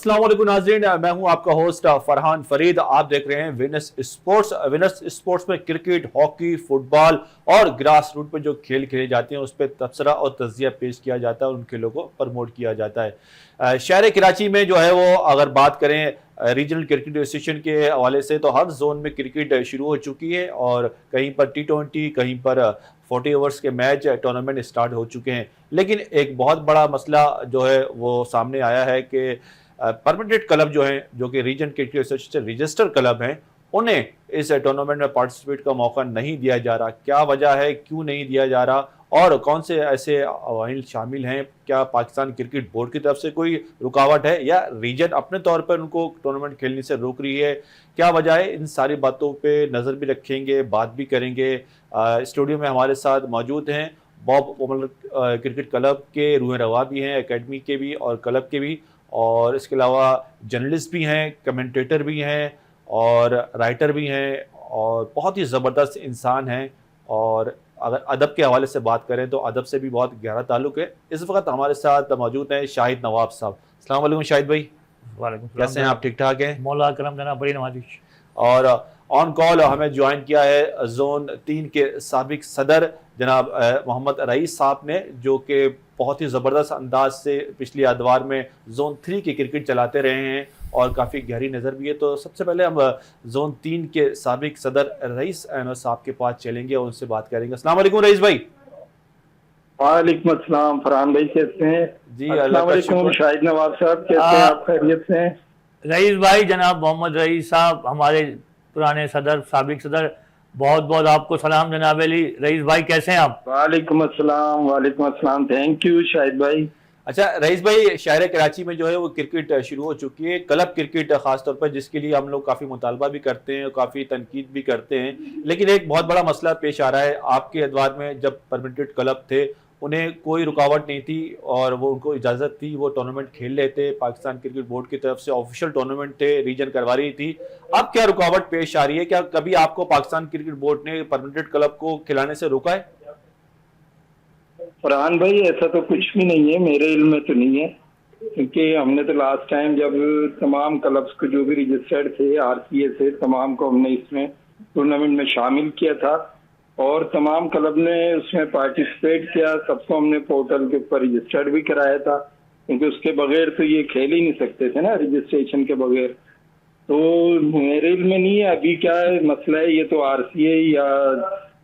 अस्सलाम वालेकुम नाज़रीन, मैं हूं आपका होस्ट फरहान फरीद। आप देख रहे हैं विनर्स स्पोर्ट्स। विनर्स स्पोर्ट्स में क्रिकेट, हॉकी, फुटबॉल और ग्रास रूट पर जो खेल खेले जाते हैं उस पर तबसरा और तज़किया पेश किया जाता है और उन खेलों को प्रमोट किया जाता है। शहर कराची में जो है वो अगर बात करें रीजनल क्रिकेट एसोसिएशन के हवाले से तो हर जोन में क्रिकेट शुरू हो चुकी है और कहीं पर T20, कहीं पर 40 ओवर्स के मैच टूर्नामेंट स्टार्ट हो चुके हैं। लेकिन एक बहुत बड़ा मसला जो है वो सामने आया है कि परमानेंट क्लब जो हैं, जो कि region cricket association registered club हैं, उन्हें इस टूर्नामेंट में पार्टिसिपेट का मौका नहीं दिया जा रहा। क्या वजह है, क्यों नहीं दिया जा रहा और कौन से ऐसे अवामिल शामिल हैं? क्या पाकिस्तान क्रिकेट बोर्ड की तरफ से कोई रुकावट है या रीजन अपने तौर पर उनको टूर्नामेंट खेलने से रोक रही है? क्या वजह है? इन सारी बातों पे नज़र भी रखेंगे, बात भी करेंगे। स्टूडियो में हमारे साथ मौजूद हैं बॉब क्रिकेट क्लब के रूह रवा भी हैं, एकेडमी के भी और क्लब के भी, और इसके अलावा जर्नलिस्ट भी हैं, कमेंटेटर भी हैं और राइटर भी हैं और बहुत ही ज़बरदस्त इंसान हैं। और अगर अदब के हवाले से बात करें तो अदब से भी बहुत गहरा ताल्लुक़ है। इस वक्त हमारे साथ मौजूद हैं शाहिद नवाब साहब। अस्सलाम वालेकुम शाहिद भाई। वालेकुम, कैसे हैं आप? ठीक ठाक हैं? मौला करम जना बड़ी नवाजिश। और ऑन कॉल हमें ज्वाइन किया है जोन 3 के साबिक सदर जनाब मोहम्मद रईस साहब ने, जो कि बहुत ही ज़बरदस्त अंदाज से पिछली अदवार में जोन 3 की क्रिकेट चलाते रहे हैं और काफ़ी गहरी नज़र भी है। तो सबसे पहले हम जोन 3 के साबिक सदर रईस अहमद साहब के पास चलेंगे और उनसे बात करेंगे। अस्सलाम वालेकुम रईस भाई। वालेकुम अस्सलाम फरहान भाई, कैसे हैं? जी अस्सलाम वालेकुम शाहिद नवाब साहब, कैसे हैं आप? खैरियत से हैं? रईस भाई, जनाब मोहम्मद रईस साहब हमारे पुराने सदर, साबिक सदर, बहुत बहुत आपको सलाम जनाब अली। रईस भाई कैसे हैं आप? वालेकुम अस्सलाम, थैंक यू शाहिद भाई। अच्छा रईस भाई, शहर कराची में जो है वो क्रिकेट शुरू हो चुकी है, क्लब क्रिकेट खासतौर पर, जिसके लिए हम लोग काफ़ी मुतालबा भी करते हैं और काफ़ी तनकीद भी करते हैं। लेकिन एक बहुत बड़ा मसला पेश आ रहा है। आपके अदवार में जब परमानेंट क्लब थे उन्हें कोई रुकावट नहीं थी और वो उनको इजाज़त थी, वो टूर्नामेंट खेल लेते। पाकिस्तान क्रिकेट बोर्ड की तरफ से ऑफिशियल टूर्नामेंट थे, रीजन करवा रही थी। अब क्या रुकावट पेश आ रही है? क्या कभी आपको पाकिस्तान क्रिकेट बोर्ड ने परमानेंट क्लब को खिलाने से रोका है? फरहान भाई, ऐसा तो कुछ भी नहीं है, मेरे इल्म में तो नहीं है, क्योंकि हमने तो लास्ट टाइम जब तमाम क्लब्स को जो भी रजिस्टर्ड थे RCA से, तमाम को हमने इसमें टूर्नामेंट में शामिल किया था और तमाम क्लब ने उसमें पार्टिसिपेट किया। सबको हमने पोर्टल के ऊपर रजिस्टर्ड भी कराया था, क्योंकि उसके बगैर तो ये खेल ही नहीं सकते थे ना, रजिस्ट्रेशन के बगैर। तो मेरे इल्म में नहीं है अभी क्या मसला है, ये तो RCA या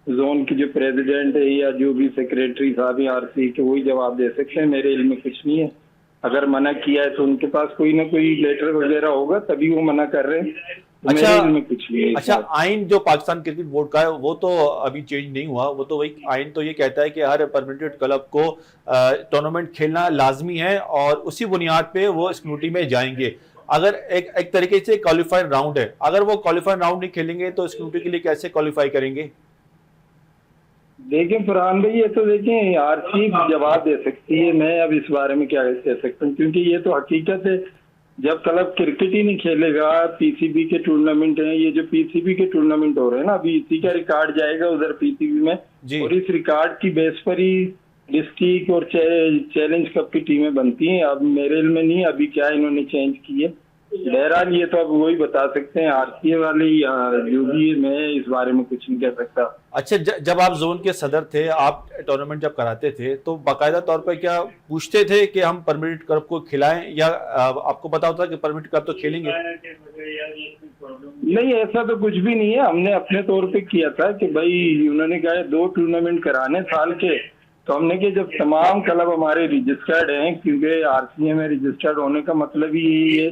जोन की जो प्रेसिडेंट है या जो भी सेक्रेटरी साहब है RCA के, वही जवाब दे सकते हैं। मेरे इल्म में कुछ नहीं है। अगर मना किया है तो उनके पास कोई ना कोई लेटर वगैरह होगा, तभी वो मना कर रहे हैं। अच्छा, मेरे इल्म में कुछ नहीं है। अच्छा, आइन जो पाकिस्तान क्रिकेट बोर्ड का है वो तो अभी चेंज नहीं हुआ। वो तो वही आइन तो ये कहता है कि हर परमानेंट क्लब को टूर्नामेंट खेलना लाजमी है और उसी बुनियाद पे वो स्क्रूटनी में जाएंगे। अगर एक तरीके से क्वालिफाइड राउंड है, अगर वो क्वालिफाइड राउंड नहीं खेलेंगे तो स्क्रूटनी के लिए कैसे क्वालिफाई करेंगे? देखिए फरहान भाई, ये तो देखिए RCA जवाब दे सकती है, मैं अब इस बारे में क्या कह सकता हूँ, क्योंकि ये तो हकीकत है। जब क्लब क्रिकेट ही नहीं खेलेगा, PCB के टूर्नामेंट है, ये जो PCB के टूर्नामेंट हो रहे हैं ना, अभी इसी का रिकॉर्ड जाएगा उधर PCB में और इस रिकॉर्ड की बेस पर ही डिस्ट्रिक्ट और चैलेंज कप की टीमें बनती हैं। अब मेरे इल्म में नहीं अभी क्या इन्होंने चेंज की है। बहरहाल ये तो अब वही बता सकते हैं RCA वाले या जो भी है, मैं इस बारे में कुछ नहीं कह सकता। अच्छा, जब आप जोन के सदर थे, आप टूर्नामेंट जब कराते थे तो बाकायदा तौर पर क्या पूछते थे कि हम परमानेंट क्लब को खिलाएं या आपको पता होता कि परमानेंट क्लब तो खेलेंगे? नहीं, ऐसा तो कुछ भी नहीं है। हमने अपने तौर पे किया था कि भाई उन्होंने कहा 2 टूर्नामेंट कराने साल के, तो हमने कि जब तमाम क्लब हमारे रजिस्टर्ड हैं, क्योंकि RCA में रजिस्टर्ड होने का मतलब ही यही है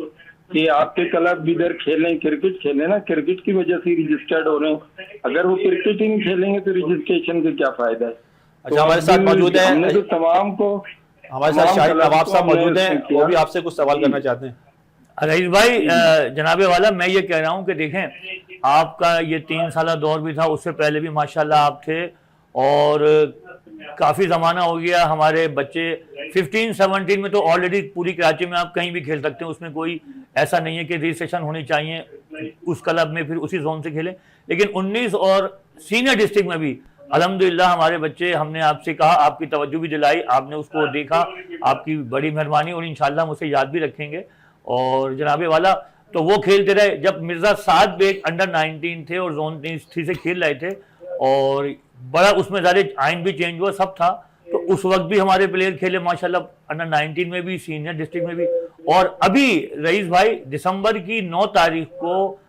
कि आपके क्लब इधर खेलें, क्रिकेट खेलें ना, क्रिकेट की वजह से रजिस्टर्ड हो रहे हैं। अगर वो क्रिकेट ही नहीं खेलेंगे तो रजिस्ट्रेशन का क्या फायदा है? अच्छा, हमारे साथ मौजूद है, हमने तो तमाम को, हमारे साथ शाहिद नवाब साहब मौजूद हैं, वो भी आपसे कुछ सवाल करना चाहते हैं। रईस भाई, जनाबे वाला, मैं ये कह रहा हूँ कि देखें, आपका ये 3 साल दौर भी था, उससे पहले भी माशाल्लाह आप थे और काफ़ी ज़माना हो गया। हमारे बच्चे 15-17 में तो ऑलरेडी पूरी कराची में आप कहीं भी खेल सकते हैं, उसमें कोई ऐसा नहीं है कि रजिस्ट्रेशन होनी चाहिए उस क्लब में फिर उसी जोन से खेलें। लेकिन 19 और सीनियर डिस्ट्रिक्ट में भी अल्हम्दुलिल्लाह हमारे बच्चे, हमने आपसे कहा, आपकी तवज्जो भी दिलाई, आपने उसको देखा, आपकी बड़ी मेहरबानी और इंशाल्लाह मुझसे याद भी रखेंगे। और जनाबे वाला तो वो खेलते रहे। जब मिर्जा साद बेग अंडर 19 थे और जोन 3 से खेल रहे थे और बड़ा उसमें ज़्यादा आइन भी चेंज हुआ, सब था, तो उस वक्त भी हमारे प्लेयर खेले माशाल्लाह, अंडर 19 में भी, सीनियर डिस्ट्रिक्ट में भी। और अभी रईस भाई दिसंबर की 9 तारीख को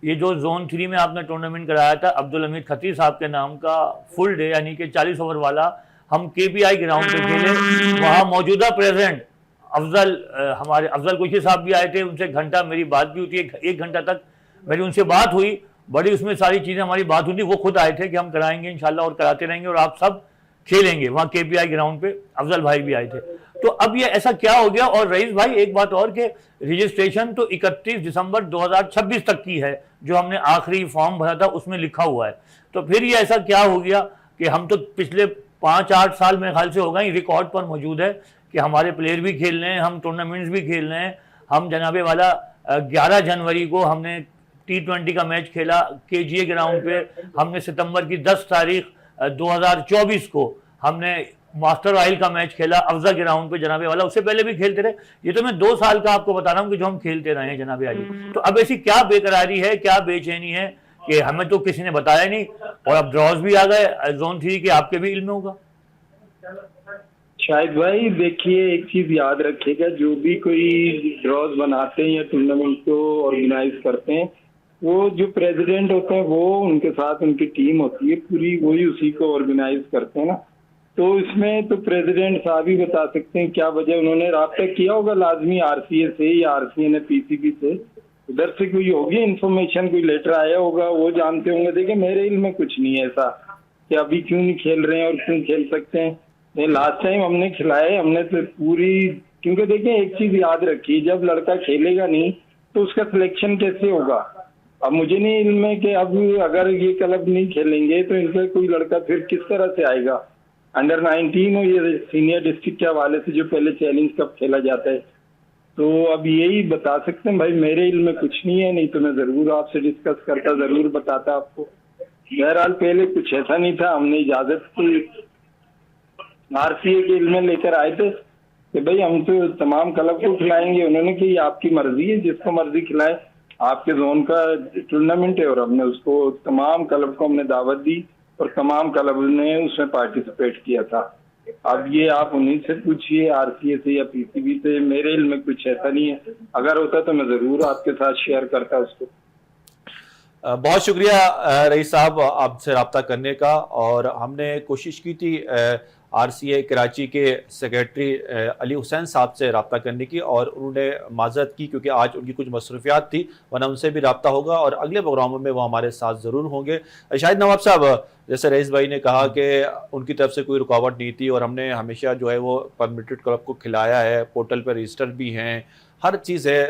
ये जो जोन 3 में आपने टूर्नामेंट कराया था अब्दुल हमीद खतीब साहब के नाम का, फुल डे यानी कि 40 ओवर वाला, हम KPI ग्राउंड पे खेले। वहाँ मौजूदा प्रेसिडेंट हमारे अफजल कुशी साहब भी आए थे, उनसे घंटा मेरी बात भी हुई थी, 1 घंटा तक मेरी उनसे बात हुई, बड़ी उसमें सारी चीज़ें हमारी बात हुई थी। वो खुद आए थे कि हम कराएंगे इंशाल्लाह और कराते रहेंगे और आप सब खेलेंगे वहाँ KPI ग्राउंड पे। अफजल भाई भी आए थे। तो अब ये ऐसा क्या हो गया। और रईस भाई एक बात और के रजिस्ट्रेशन तो 31 दिसंबर 2026 तक की है, जो हमने आखिरी फॉर्म भरा था उसमें लिखा हुआ है। तो फिर ये ऐसा क्या हो गया कि हम तो पिछले 5-8 साल मेरे ख्याल से होगा ही रिकॉर्ड पर मौजूद है कि हमारे प्लेयर भी खेल रहे हैं, हम टूर्नामेंट्स भी खेल रहे हैं। हम जनाबे वाला 11 जनवरी को हमने T20 का मैच खेला KGA ग्राउंड पे। हमने सितंबर की 10 तारीख 2024 को हमने मास्टर ऑयल का मैच खेला अफजा ग्राउंड पे जनाबे वाला। उससे पहले भी खेलते रहे। ये तो मैं 2 साल का आपको बता रहा हूँ कि जो हम खेलते रहे हैं जनाबे आली। तो अब ऐसी क्या बेकरारी है, क्या बेचैनी है कि हमें तो किसी ने बताया नहीं, और अब ड्रॉज भी आ गए जोन 3 के, आपके भी इल्म में होगा। शायद भाई देखिए, एक चीज याद रखिएगा, जो भी कोई ड्रॉज बनाते हैं या टूर्नामेंट को ऑर्गेनाइज करते हैं, वो जो प्रेसिडेंट होते हैं वो उनके साथ उनकी टीम होती है पूरी, वही उसी को ऑर्गेनाइज करते हैं ना। तो इसमें तो प्रेसिडेंट साहब ही बता सकते हैं क्या वजह। उन्होंने राब्ता किया होगा लाजमी RCA से या RCA ने PCB से, उधर से कोई होगी इन्फॉर्मेशन, कोई लेटर आया होगा, वो जानते होंगे। देखिए मेरे इल्म में कुछ नहीं है ऐसा कि अभी क्यों नहीं खेल रहे हैं और क्यों खेल सकते हैं। लास्ट टाइम हमने खिलाए, हमने तो पूरी, क्योंकि देखिए एक चीज याद रखिए, जब लड़का खेलेगा नहीं तो उसका सिलेक्शन कैसे होगा। अब मुझे नहीं इल्म है कि अब अगर ये क्लब नहीं खेलेंगे तो इनका कोई लड़का फिर किस तरह से आएगा। अंडर 19 और ये सीनियर डिस्ट्रिक्ट के हवाले से जो पहले चैलेंज कप खेला जाता है, तो अब यही बता सकते हैं भाई। मेरे इल्म में कुछ नहीं है, नहीं तो मैं जरूर आपसे डिस्कस करता, जरूर बताता आपको। बहरहाल पहले कुछ ऐसा नहीं था, हमने इजाजत RCA के इल्म में लेकर आए थे कि भाई हम तो तमाम क्लब को खिलाएंगे। उन्होंने कि आपकी मर्जी है, जिसको मर्जी खिलाए, आपके जोन का टूर्नामेंट है। और हमने उसको तमाम क्लब को हमने दावत दी और तमाम क्लब ने उसमें पार्टिसिपेट किया था। अब ये आप उन्हीं से पूछिए, RCA से या PCB से, मेरे इल्म में कुछ ऐसा नहीं है। अगर होता तो मैं जरूर आपके साथ शेयर करता उसको। बहुत शुक्रिया रईस साहब आपसे रब्ता करने का। और हमने कोशिश की थी RCA कराची के सेक्रेटरी अली हुसैन साहब से रब्ता करने की, और उन्होंने माजरत की क्योंकि आज उनकी कुछ मसरूफियात थी, वरना उनसे भी रब्ता होगा और अगले प्रोग्रामों में वो हमारे साथ ज़रूर होंगे। शाहिद नवाब साहब, जैसे रईस भाई ने कहा कि उनकी तरफ से कोई रुकावट नहीं थी और हमने हमेशा जो है वो परमिटेड क्लब को खिलाया है, पोर्टल पर रजिस्टर भी हैं, हर चीज़ है।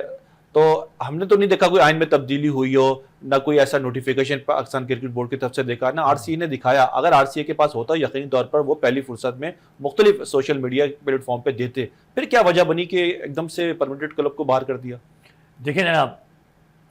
तो हमने तो नहीं देखा कोई आइन में तब्दीली हुई हो, ना कोई ऐसा नोटिफिकेशन पाकिस्तान क्रिकेट बोर्ड की तरफ से देखा, ना RCA ने दिखाया। अगर RCA के पास होता यकीनी तौर पर वो पहली फुर्सत में मुख्तलिफ सोशल मीडिया प्लेटफॉर्म पे देते। फिर क्या वजह बनी कि एकदम से परमिटेड क्लब को बाहर कर दिया? देखिए जनाब,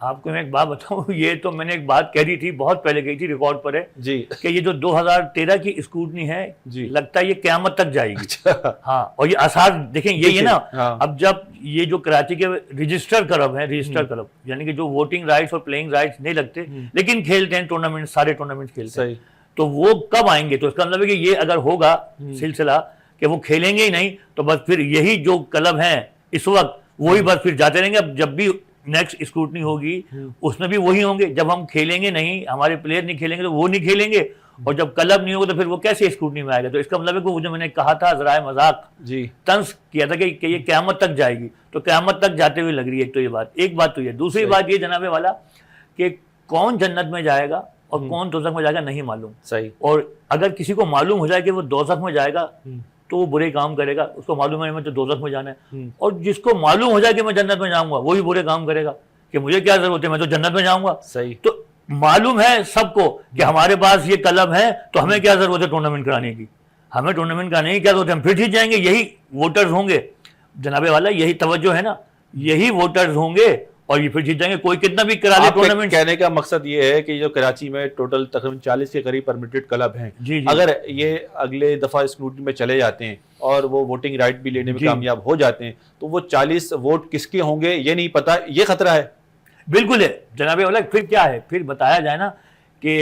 आपको मैं एक बात बताऊं, ये तो मैंने एक बात कह दी थी, बहुत पहले कही थी, रिकॉर्ड पर है जी, कि ये जो 2013 की स्क्रूटनी है जी, लगता है ये क़यामत तक जाएगी। अच्छा। हाँ, और ये आसार देखें यही है ना। हाँ। अब जब ये जो कराची के रजिस्टर क्लब हैं, रजिस्टर क्लब यानी कि जो वोटिंग राइट्स और प्लेइंग राइट्स नहीं लगते लेकिन खेलते हैं टूर्नामेंट, सारे टूर्नामेंट खेलते हैं, तो वो कब आएंगे? तो इसका मतलब है कि ये अगर होगा सिलसिला कि वो खेलेंगे ही नहीं, तो बस फिर यही जो क्लब हैं इस वक्त वही बस फिर जाते रहेंगे। अब जब भी नेक्स्ट स्क्रूटनी होगी उसमें भी वही होंगे। जब हम खेलेंगे नहीं, हमारे प्लेयर नहीं खेलेंगे तो वो नहीं खेलेंगे, और जब क्लब नहीं होगा तो फिर वो कैसे स्क्रूटनी में आएगा? तो इसका मतलब है कि वो जो मैंने कहा था ज़राए मजाक जी तंज किया था कि ये क़यामत तक जाएगी, तो क़यामत तक जाते हुए लग रही है। तो ये बात, एक बात तो ये। दूसरी बात ये जनाबे वाला कि कौन जन्नत में जाएगा और कौन दोज़ख में जाएगा नहीं मालूम। सही। और अगर किसी को मालूम हो जाए कि वो दोज़ख में जाएगा तो वो बुरे काम करेगा, उसको मालूम है मैं तो दोज़ख में जाना है। और जिसको मालूम हो जाए कि मैं जन्नत में जाऊंगा वो भी बुरे काम करेगा कि मुझे क्या जरूरत है, मैं तो जन्नत में जाऊंगा। सही। तो मालूम है सबको कि हमारे पास ये क्लब है, तो हमें क्या जरूरत है टूर्नामेंट कराने की, हमें टूर्नामेंट कराने की क्या जरूरत है, हम फिर ठीक जाएंगे। यही वोटर्स होंगे जनाबे वाला, यही तवज्जो है ना, यही वोटर्स होंगे और ये फिर जीत जाएंगे, कोई कितना भी करा दे टूर्नामेंट। कहने का मकसद ये है कि जो कराची में टोटल तकरीबन 40 के करीब परमिटेड क्लब हैं, जी। अगर ये अगले दफा स्क्रूटनी में चले जाते हैं और वो वोटिंग राइट भी लेने में जी। कामयाब हो जाते हैं, तो वो 40 वोट किसके होंगे ये नहीं पता, ये खतरा है। बिल्कुल है जनाबे वाला। फिर क्या है, फिर बताया जाए ना कि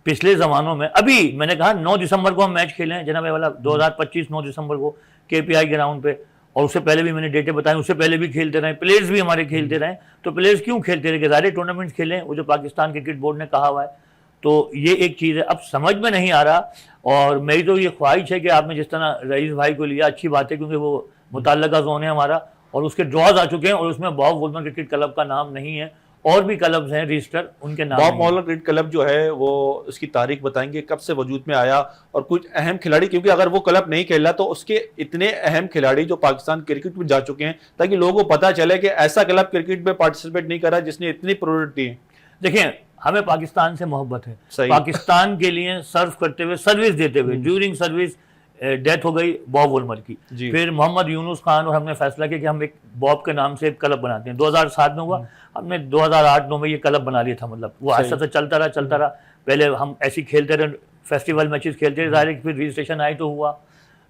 पिछले जमानों में, अभी मैंने कहा 9 दिसंबर को हम मैच खेले हैं जनाबे वाला, 2025 9 दिसंबर को KPI ग्राउंड पे, और उससे पहले भी मैंने डेटे बताए, उससे पहले भी खेलते रहे, प्लेयर्स भी हमारे खेलते रहे। तो प्लेयर्स क्यों खेलते रहे, सारे टूर्नामेंट्स खेले, वो जो पाकिस्तान क्रिकेट बोर्ड ने कहा हुआ है। तो ये एक चीज़ है, अब समझ में नहीं आ रहा। और मेरी तो ये ख्वाहिश है कि आपने जिस तरह रईस भाई को लिया, अच्छी बात है, क्योंकि वो मुतल्लका जोन है हमारा और उसके ड्रॉज आ चुके हैं, और उसमें बॉब वुलमन क्रिकेट क्लब का नाम नहीं है, और भी क्लब्स हैं रजिस्टर, उनके नाम बॉब नहीं है। मोहल्ला क्रिकेट क्लब जो है वो उसकी तारीख बताएंगे, कब से वजूद में आया और कुछ अहम खिलाड़ी, क्योंकि अगर वो क्लब नहीं खेला तो उसके इतने अहम खिलाड़ी जो पाकिस्तान क्रिकेट में जा चुके हैं, ताकि लोगों को पता चले कि ऐसा क्लब क्रिकेट में पार्टिसिपेट नहीं करा जिसने इतनी प्रायोरिटी है। देखिए, हमें पाकिस्तान से मोहब्बत है, सही। पाकिस्तान के लिए सर्व करते हुए, सर्विस देते हुए, ड्यूरिंग सर्विस डेथ हो गई बॉब वुलमर की। जी। फिर मोहम्मद यूनुस खान और हमने फैसला किया कि हम एक बॉब के नाम से एक क्लब बनाते हैं। 2007 में हुआ, हमने 2008-9 में ये क्लब बना लिया था। मतलब वो सही। ऐसा से चलता रहा। पहले हम ऐसे खेलते रहे, फेस्टिवल मैचेस खेलते रहे, जाहिर है कि फिर रजिस्ट्रेशन आई तो हुआ,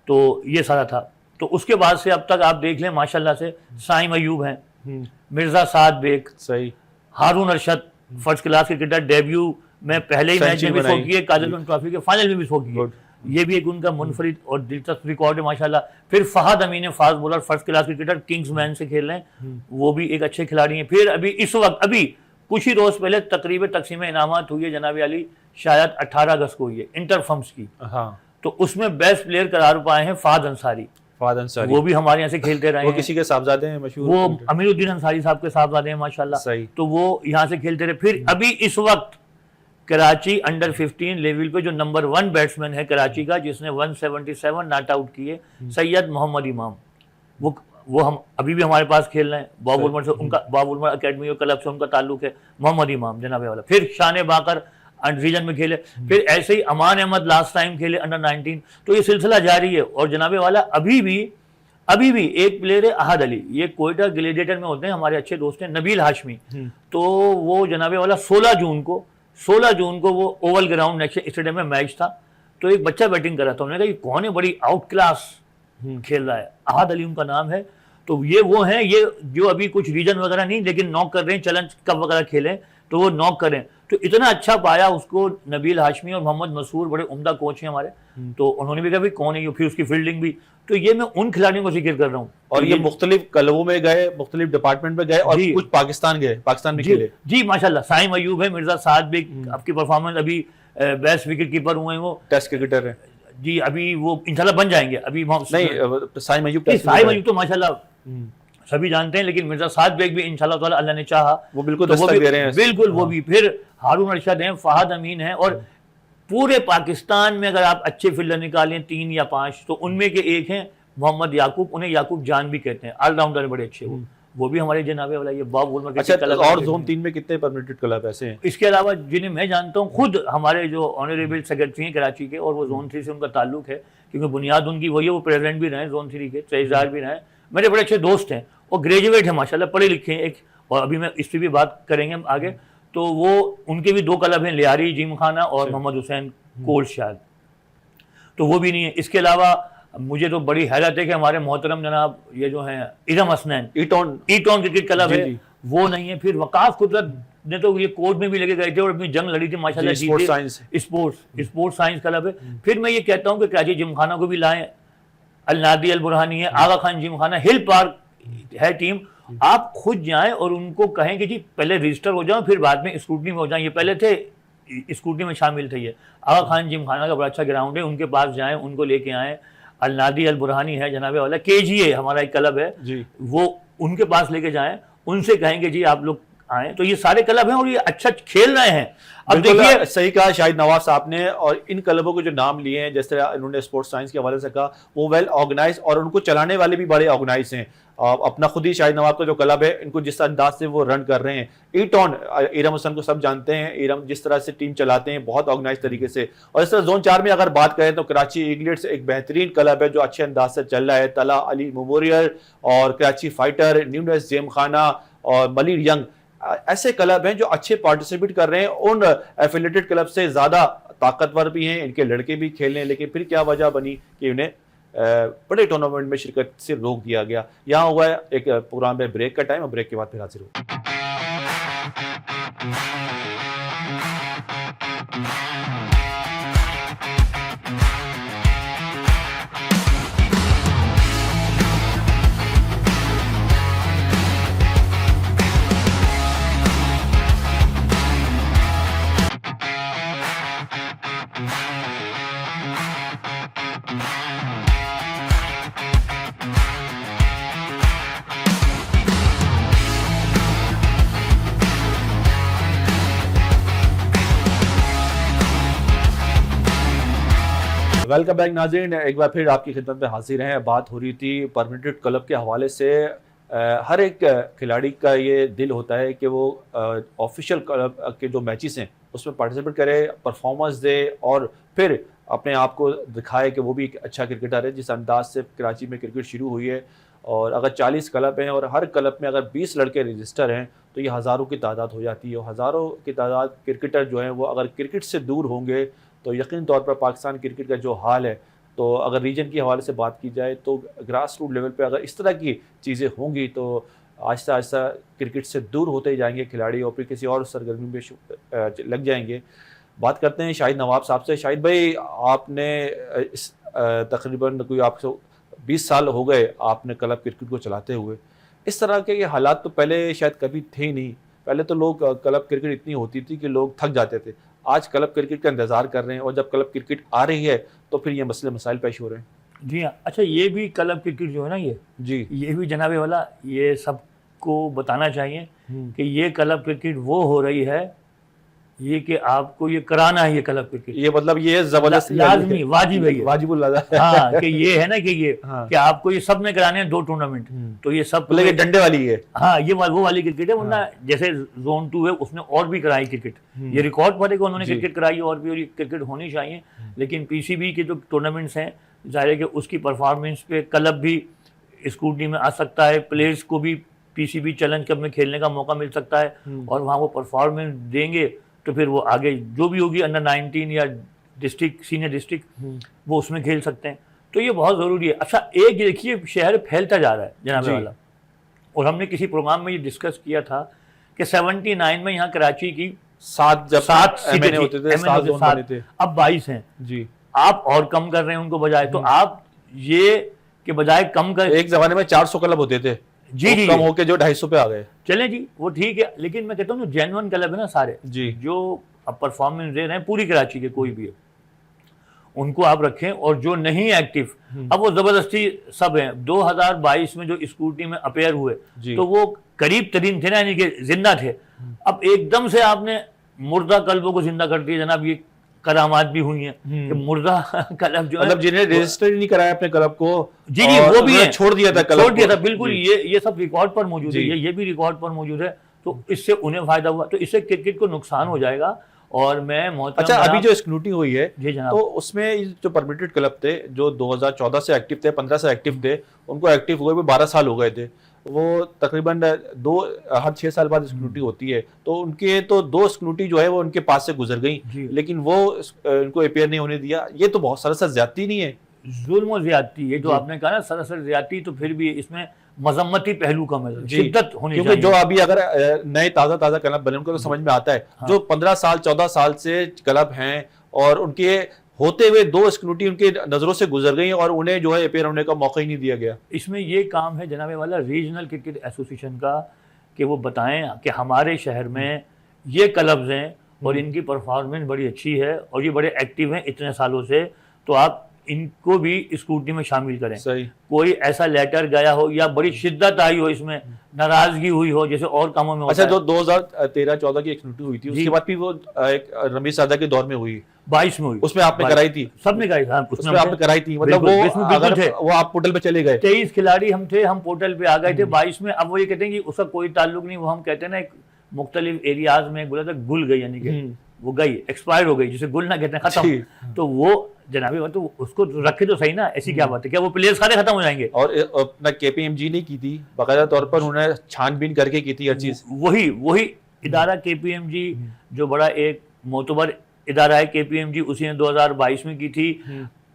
तो ये सारा था। तो उसके बाद से अब तक आप देख लें माशाल्लाह से, साइम अयूब हैं, मिर्जा साद बेग, सही। Haroon Arshad first class cricketer, debut में पहले ही मैच में भी सेंचुरी शो किए, काजल ट्रॉफी के फाइनल में भी शो किए। Good. ये भी एक उनका मुनफरिद और दिलचस्प रिकॉर्ड है माशाल्लाह। फिर फहद अमीन है, fast bowler, first class cricketer, Kingsman से खेल रहे हैं, वो भी एक अच्छे खिलाड़ी हैं। फिर अभी इस वक्त, अभी कुछ ही रोज पहले तकरीबन तकसीम इनामात हुई है जनाब अली, शायद 18 अगस्त को हुई है, इंटर फर्म्स की। हाँ, तो उसमें बेस्ट प्लेयर करार पाए हैं फहद अंसारी, फहद अंसारी, वो भी हमारे यहाँ से खेलते रहे वो हैं। किसी के साहबजादे हैं मशहूर, वो अमीरुद्दीन अंसारी साहब के साहबजादे हैं माशाल्लाह। सही। तो वो यहाँ से खेलते रहे। फिर अभी इस वक्त कराची अंडर 15 लेवल पे जो नंबर 1 बैट्समैन है कराची का, जिसने 177 नॉट आउट किए, सैयद मोहम्मद इमाम, वो हम अभी भी हमारे पास खेल रहे हैं। बॉब वुलमर से उनका, बॉब वुलमर अकेडमी और क्लब से उनका ताल्लुक है, मोहम्मद इमाम जनाबे वाला। फिर शान बाकर रीजन में खेले, फिर ऐसे ही अमान अहमद लास्ट टाइम खेले अंडर 19। तो ये सिलसिला जारी है। और जनाबे वाला अभी भी एक प्लेयर है अहद अली, ये कोयटा ग्लेडिएटर में होते हैं, हमारे अच्छे दोस्त हैं, नबील हाशमी। तो वो जनाबे वाला 16 जून को वो ओवल ग्राउंड नेक्स्ट स्टेडियम में मैच था, तो एक बच्चा बैटिंग कर रहा था। उन्होंने कहा ये कौन है, बड़ी आउट क्लास खेल रहा है, अहद अली उनका नाम है। तो ये वो हैं, ये जो अभी कुछ रीजन वगैरह नहीं, लेकिन नॉक कर रहे हैं, चैलेंज कप वगैरह खेलें तो वो नॉक करें। तो इतना अच्छा पाया उसको नबील हाशमी और मोहम्मद मसूर, बड़े उम्दा कोच हैं हमारे। तो उन्होंने भी कहा भाई कौन है ये, फिर उसकी फील्डिंग भी। तो ये मैं उन खिलाड़ियों को जिक्र कर रहा हूँ। और तो ये मुख्तलिफ क्लबों में गए, मुख्तलिफ डिपार्टमेंट में गए, और जी। कुछ पाकिस्तान गए, पाकिस्तान में खेले। जी माशाल्लाह, साइम अयूब है, मिर्जा साद बेग, आपकी परफॉर्मेंस अभी बेस्ट विकेट कीपर हुए हैं वो, टेस्ट क्रिकेटर है। जी अभी वो इंशाल्लाह बन जाएंगे। अभी नहीं, साइम अयूब टेस्ट साइम अयूब तो माशाल्लाह सभी जानते हैं, लेकिन मिर्जा साद बेग भी इंशाल्लाह ताला अल्लाह ने चाहा वो बिल्कुल तो दस्तक दे रहे हैं। बिल्कुल वो भी। फिर हारून अरशद हैं, फहद अमीन हैं, और पूरे पाकिस्तान में अगर आप अच्छे फील्डर निकालें 3 या 5, तो उनमें के एक हैं मोहम्मद याकूब, उन्हें याकूब जान भी कहते हैं, ऑलराउंडर बड़े अच्छे वो भी हमारे जनाबे वाला ये बॉब वुलमर के अच्छा, क्लब और है। जोन 3 में कितने परमिटेड क्लब ऐसे हैं? इसके अलावा जिन्हें मैं जानता हूँ, खुद हमारे जो ऑनरेबल सेक्रेटरी हैं कराची के, और वो जोन 3 से उनका ताल्लुक है, क्योंकि बुनियाद उनकी वही है, वो प्रेसिडेंट भी रहे जोन 3 के, तहसीलदार भी रहे, मेरे बड़े अच्छे दोस्त हैं, और ग्रेजुएट हैं माशाल्लाह, पढ़े लिखे हैं एक। और अभी मैं इस पर भी बात करेंगे हम आगे। तो वो उनके भी 2 क्लब हैं, लियारी जिम खाना और मोहम्मद हुसैन कोल्ड शायद, तो वो भी नहीं है। इसके अलावा मुझे तो बड़ी हैरत है कि हमारे मोहतरम जनाब ये जो हैं इरम हसनैन, ईटॉन क्रिकेट क्लब है, वो नहीं है। फिर वकास कुदरत ने तो ये कोर्ट में भी लेके गए थे और अपनी जंग लड़ी थी माशाल्लाह, स्पोर्ट्स साइंस क्लब है। फिर मैं ये कहता हूँ कि कराची जिमखाना को भी लाएं, अल नादी अल बुरहानी है, आगा खान जिमखाना, हिल पार्क है टीम, आप खुद जाएं और उनको कहें कि जी पहले रजिस्टर हो जाओ, फिर बाद में स्क्रूटनी में हो जाएं। ये पहले थे स्कूटी में शामिल थे। ये आगा खान जिमखाना का बड़ा अच्छा ग्राउंड है, उनके पास जाएं, उनको लेके आएँ। अल नादी अल बुरहानी है जनाबे वाला, KGA हमारा एक क्लब है जी, वो उनके पास लेके जाएं, उनसे कहेंगे जी आप लोग आए। तो ये सारे क्लब हैं और ये अच्छा खेल रहे हैं। अब देखिए, सही कहा शाहिद नवाज साहब ने, और इन क्लबों के जो नाम लिए हैं, जैसे इन्होंने स्पोर्ट्स साइंस के हवाले से कहा, वो वेल ऑर्गेनाइज, और उनको चलाने वाले भी बड़े ऑर्गेनाइज हैं। अपना खुद ही शाहिद नवाज का जो क्लब है, इनको जिस अंदाज से वो रन कर रहे हैं, ईटॉन, इरम हुसैन को सब जानते हैं, इरम जिस तरह से टीम चलाते हैं बहुत ऑर्गेनाइज तरीके से। और इस तरह जोन 4 में अगर बात करें तो कराची ईगलेट्स एक बेहतरीन क्लब है जो अच्छे अंदाज से चल रहा है, तला अली मेमोरियल और कराची फाइटर, न्यूनेस जिमखाना और मलिर यंग, ऐसे क्लब हैं जो अच्छे पार्टिसिपेट कर रहे हैं। उन एफिलिएटेड क्लब से ज्यादा ताकतवर भी हैं, इनके लड़के भी खेल रहे हैं, लेकिन फिर क्या वजह बनी कि उन्हें बड़े टूर्नामेंट में शिरकत से रोक दिया गया। यहाँ हुआ है एक प्रोग्राम में ब्रेक का टाइम, और ब्रेक के बाद फिर हाजिर हो। वेलकम बैक नाज़रीन, एक बार फिर आपकी खिदमत में हाजिर हैं। बात हो रही थी परमिटेड क्लब के हवाले से। हर एक खिलाड़ी का ये दिल होता है कि वो ऑफिशियल क्लब के जो मैचेस हैं उसमें पार्टिसिपेट करे, परफॉर्मेंस दे और फिर अपने आप को दिखाए कि वो भी एक अच्छा क्रिकेटर है। जिस अंदाज से कराची में क्रिकेट शुरू हुई है, और अगर 40 क्लब हैं और हर क्लब में अगर 20 लड़के रजिस्टर हैं तो ये हज़ारों की तादाद हो जाती है। और हज़ारों की तादाद क्रिकेटर जो हैं वो अगर क्रिकेट से दूर होंगे तो यकीन तौर पर पाकिस्तान क्रिकेट का जो हाल है, तो अगर रीजन के हवाले से बात की जाए तो ग्रास रूट लेवल पे अगर इस तरह की चीज़ें होंगी तो आहिस्ता आहिस्ता क्रिकेट से दूर होते ही जाएंगे खिलाड़ी और फिर किसी और सरगर्मी में लग जाएंगे। बात करते हैं शाहिद नवाब साहब से। शाहिद भाई, आपने इस तकरीबन कोई आपसे 20 साल हो गए आपने क्लब क्रिकेट को चलाते हुए। इस तरह के ये हालात तो पहले शायद कभी थे ही नहीं। पहले तो लोग क्लब क्रिकेट इतनी होती थी कि लोग थक जाते थे। आज क्लब क्रिकेट का इंतज़ार कर रहे हैं, और जब क्लब क्रिकेट आ रही है तो फिर ये मसले मसाइल पेश हो रहे हैं। जी हाँ, अच्छा, ये भी क्लब क्रिकेट जो है ना, ये भी जनाबे वाला, ये सबको बताना चाहिए कि ये क्लब क्रिकेट वो हो रही है ये कि आपको ये कराना है। ये क्लब क्रिकेट, ये मतलब ये जबरदस्त लाजमी वाजिब है, वाजिबुल हाँ, कि ये है ना कि ये कि आपको ये सब में कराने हैं 2 टूर्नामेंट, तो ये सब ये डंडे वाली है। हाँ, ये वो वाली क्रिकेट है। वरना जैसे जोन 2 है उसने और भी कराई क्रिकेट, ये रिकॉर्ड पर है कि उन्होंने क्रिकेट कराई और भी, और ये क्रिकेट होनी चाहिए। लेकिन पीसीबी के जो टूर्नामेंट्स हैं, जाहिर है कि उसकी परफॉर्मेंस पे क्लब भी स्क्रूटनी में आ सकता है, प्लेयर्स को भी पीसीबी चैलेंज कप में खेलने का मौका मिल सकता है, और वहाँ वो परफॉर्मेंस देंगे तो फिर वो आगे जो भी होगी अंडर 19 या डिस्ट्रिक्ट, सीनियर डिस्ट्रिक्ट, वो उसमें खेल सकते हैं। तो ये बहुत ज़रूरी है। अच्छा, एक देखिए, शहर फैलता जा रहा है जनाबे वाला, और हमने किसी प्रोग्राम में ये डिस्कस किया था कि 79 में यहाँ कराची की 7 सीटें होते थे, अब 22 हैं जी। आप और कम कर रहे हैं उनको बजाय, तो आप ये के बजाय कम कर, एक जमाने में 400 क्लब होते थे जी, कम होके जो 250 पे आ गए। चलें जी, वो ठीक है, लेकिन मैं कहता हूँ जो जेन्युइन क्लब है ना सारे जी, जो अब परफॉर्मेंस दे रहे हैं पूरी कराची के कोई भी है, उनको आप रखें। और जो नहीं एक्टिव, अब वो जबरदस्ती सब हैं। 2022 में जो स्कूटी में अपेयर हुए तो वो करीब तरीन थे ना, यानी कि जिंदा थे। अब एकदम से आपने मुर्दा क्लबों को जिंदा कर दिया जनाब। ये करामात भी हुई हैं कि मुर्दा क्लब जो मतलब जिन्हें रजिस्टर नहीं कराया अपने क्लब को, जी वो भी छोड़ दिया था, छोड़ दिया था बिल्कुल। ये सब रिकॉर्ड पर मौजूद है, ये भी रिकॉर्ड पर मौजूद है। तो इससे उन्हें फायदा हुआ, तो इससे क्रिकेट को नुकसान हो जाएगा। और मैं अच्छा, अभी जो स्क्रूटनी हुई है तो उसमें जो परमिटेड क्लब थे जो 2014 से एक्टिव थे, 15 से एक्टिव थे, उनको एक्टिव हुए 12 साल हो गए थे। वो तकरीबन हर 6 साल बाद स्क्रूटी होती है, तो उनके तो 2 स्क्रूटी जो है वो उनके पास से गुजर गई, लेकिन वो उनको अपेयर नहीं होने दिया। ये तो बहुत सरासर ज्यादती नहीं है, जुल्म और ज्यादती है जो आपने कहा ना, सरासर ज्यादती। तो फिर भी इसमें मजम्मती पहलू का मतलब शिद्दत होनी चाहिए, क्योंकि जो अभी अगर नए ताज़ा क्लब बने उनको तो समझ में आता है। जो 15 साल 14 साल से क्लब हैं और उनके होते हुए 2 स्क्रूटी उनके नज़रों से गुजर गई और उन्हें जो है अपेयर होने का मौका ही नहीं दिया गया। इसमें ये काम है जनाबे वाला रीजनल क्रिकेट एसोसिएशन का कि वो बताएं कि हमारे शहर में ये क्लब्स हैं और इनकी परफॉर्मेंस बड़ी अच्छी है और ये बड़े एक्टिव हैं इतने सालों से, तो आप इनको भी स्क्रूटनी में शामिल करें। सही। कोई ऐसा लेटर गया हो या बड़ी शिद्दत आई हो, इसमें नाराजगी हुई हो, जैसे और कामों में अच्छा, जो 2013-14 की स्क्रूटनी हुई थी उसके बाद भी वो एक रमीज सादा के दौर में हुई, 22 में हुई, उसमें आपने कराई थी? सबने कराई था, उसमें आपने कराई थी, मतलब वो आप पोर्टल पे चले गए। 23 खिलाड़ी हम थे, हम पोर्टल पे आ गए थे 22 में। अब वो ये कहते हैं कि उसका कोई ताल्लुक नहीं, वो हम कहते हैं ना एक मुख्तलिफ एरियाज में बोला था गुल गई, यानी कि वो गई, एक्सपायर हो गई, जिसे गुल ना कहते हैं, खत्म। तो वो जनाबी तो उसको रखे तो सही ना, ऐसी क्या बात है? क्या वो प्लेयर्स सारे खत्म हो जाएंगे? और अपना केपीएमजी ने की थी, बाकायदा तौर पर उन्होंने छानबीन करके की थी हर चीज। वही इदारा केपीएमजी जो बड़ा एक मोतबर इदारा है केपीएमजी, उसी ने 2022 में की थी।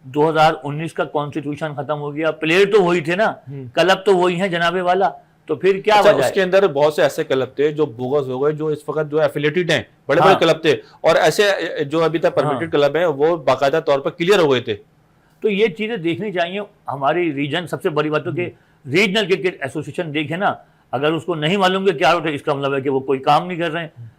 2019 का कॉन्स्टिट्यूशन खत्म हो गया, प्लेयर तो वही थे ना, क्लब तो वही है जनाबे वाला, तो फिर क्या अच्छा, वजह उसके है? अंदर बहुत से ऐसे क्लब थे जो बोगस हो गए, जो इस वक्त जो एफिलेटेड हैं, बड़े बड़े हाँ। क्लब थे, और ऐसे जो अभी तक परमिटेड क्लब हैं वो बाकायदा तौर पर क्लियर हो गए थे। तो ये चीजें देखनी चाहिए। हमारी रीजन सबसे बड़ी बात है कि रीजनल क्रिकेट एसोसिएशन देखे ना, अगर उसको नहीं मालूम कि क्या होता है, इसका मतलब है कि वो कोई काम नहीं कर रहे हैं।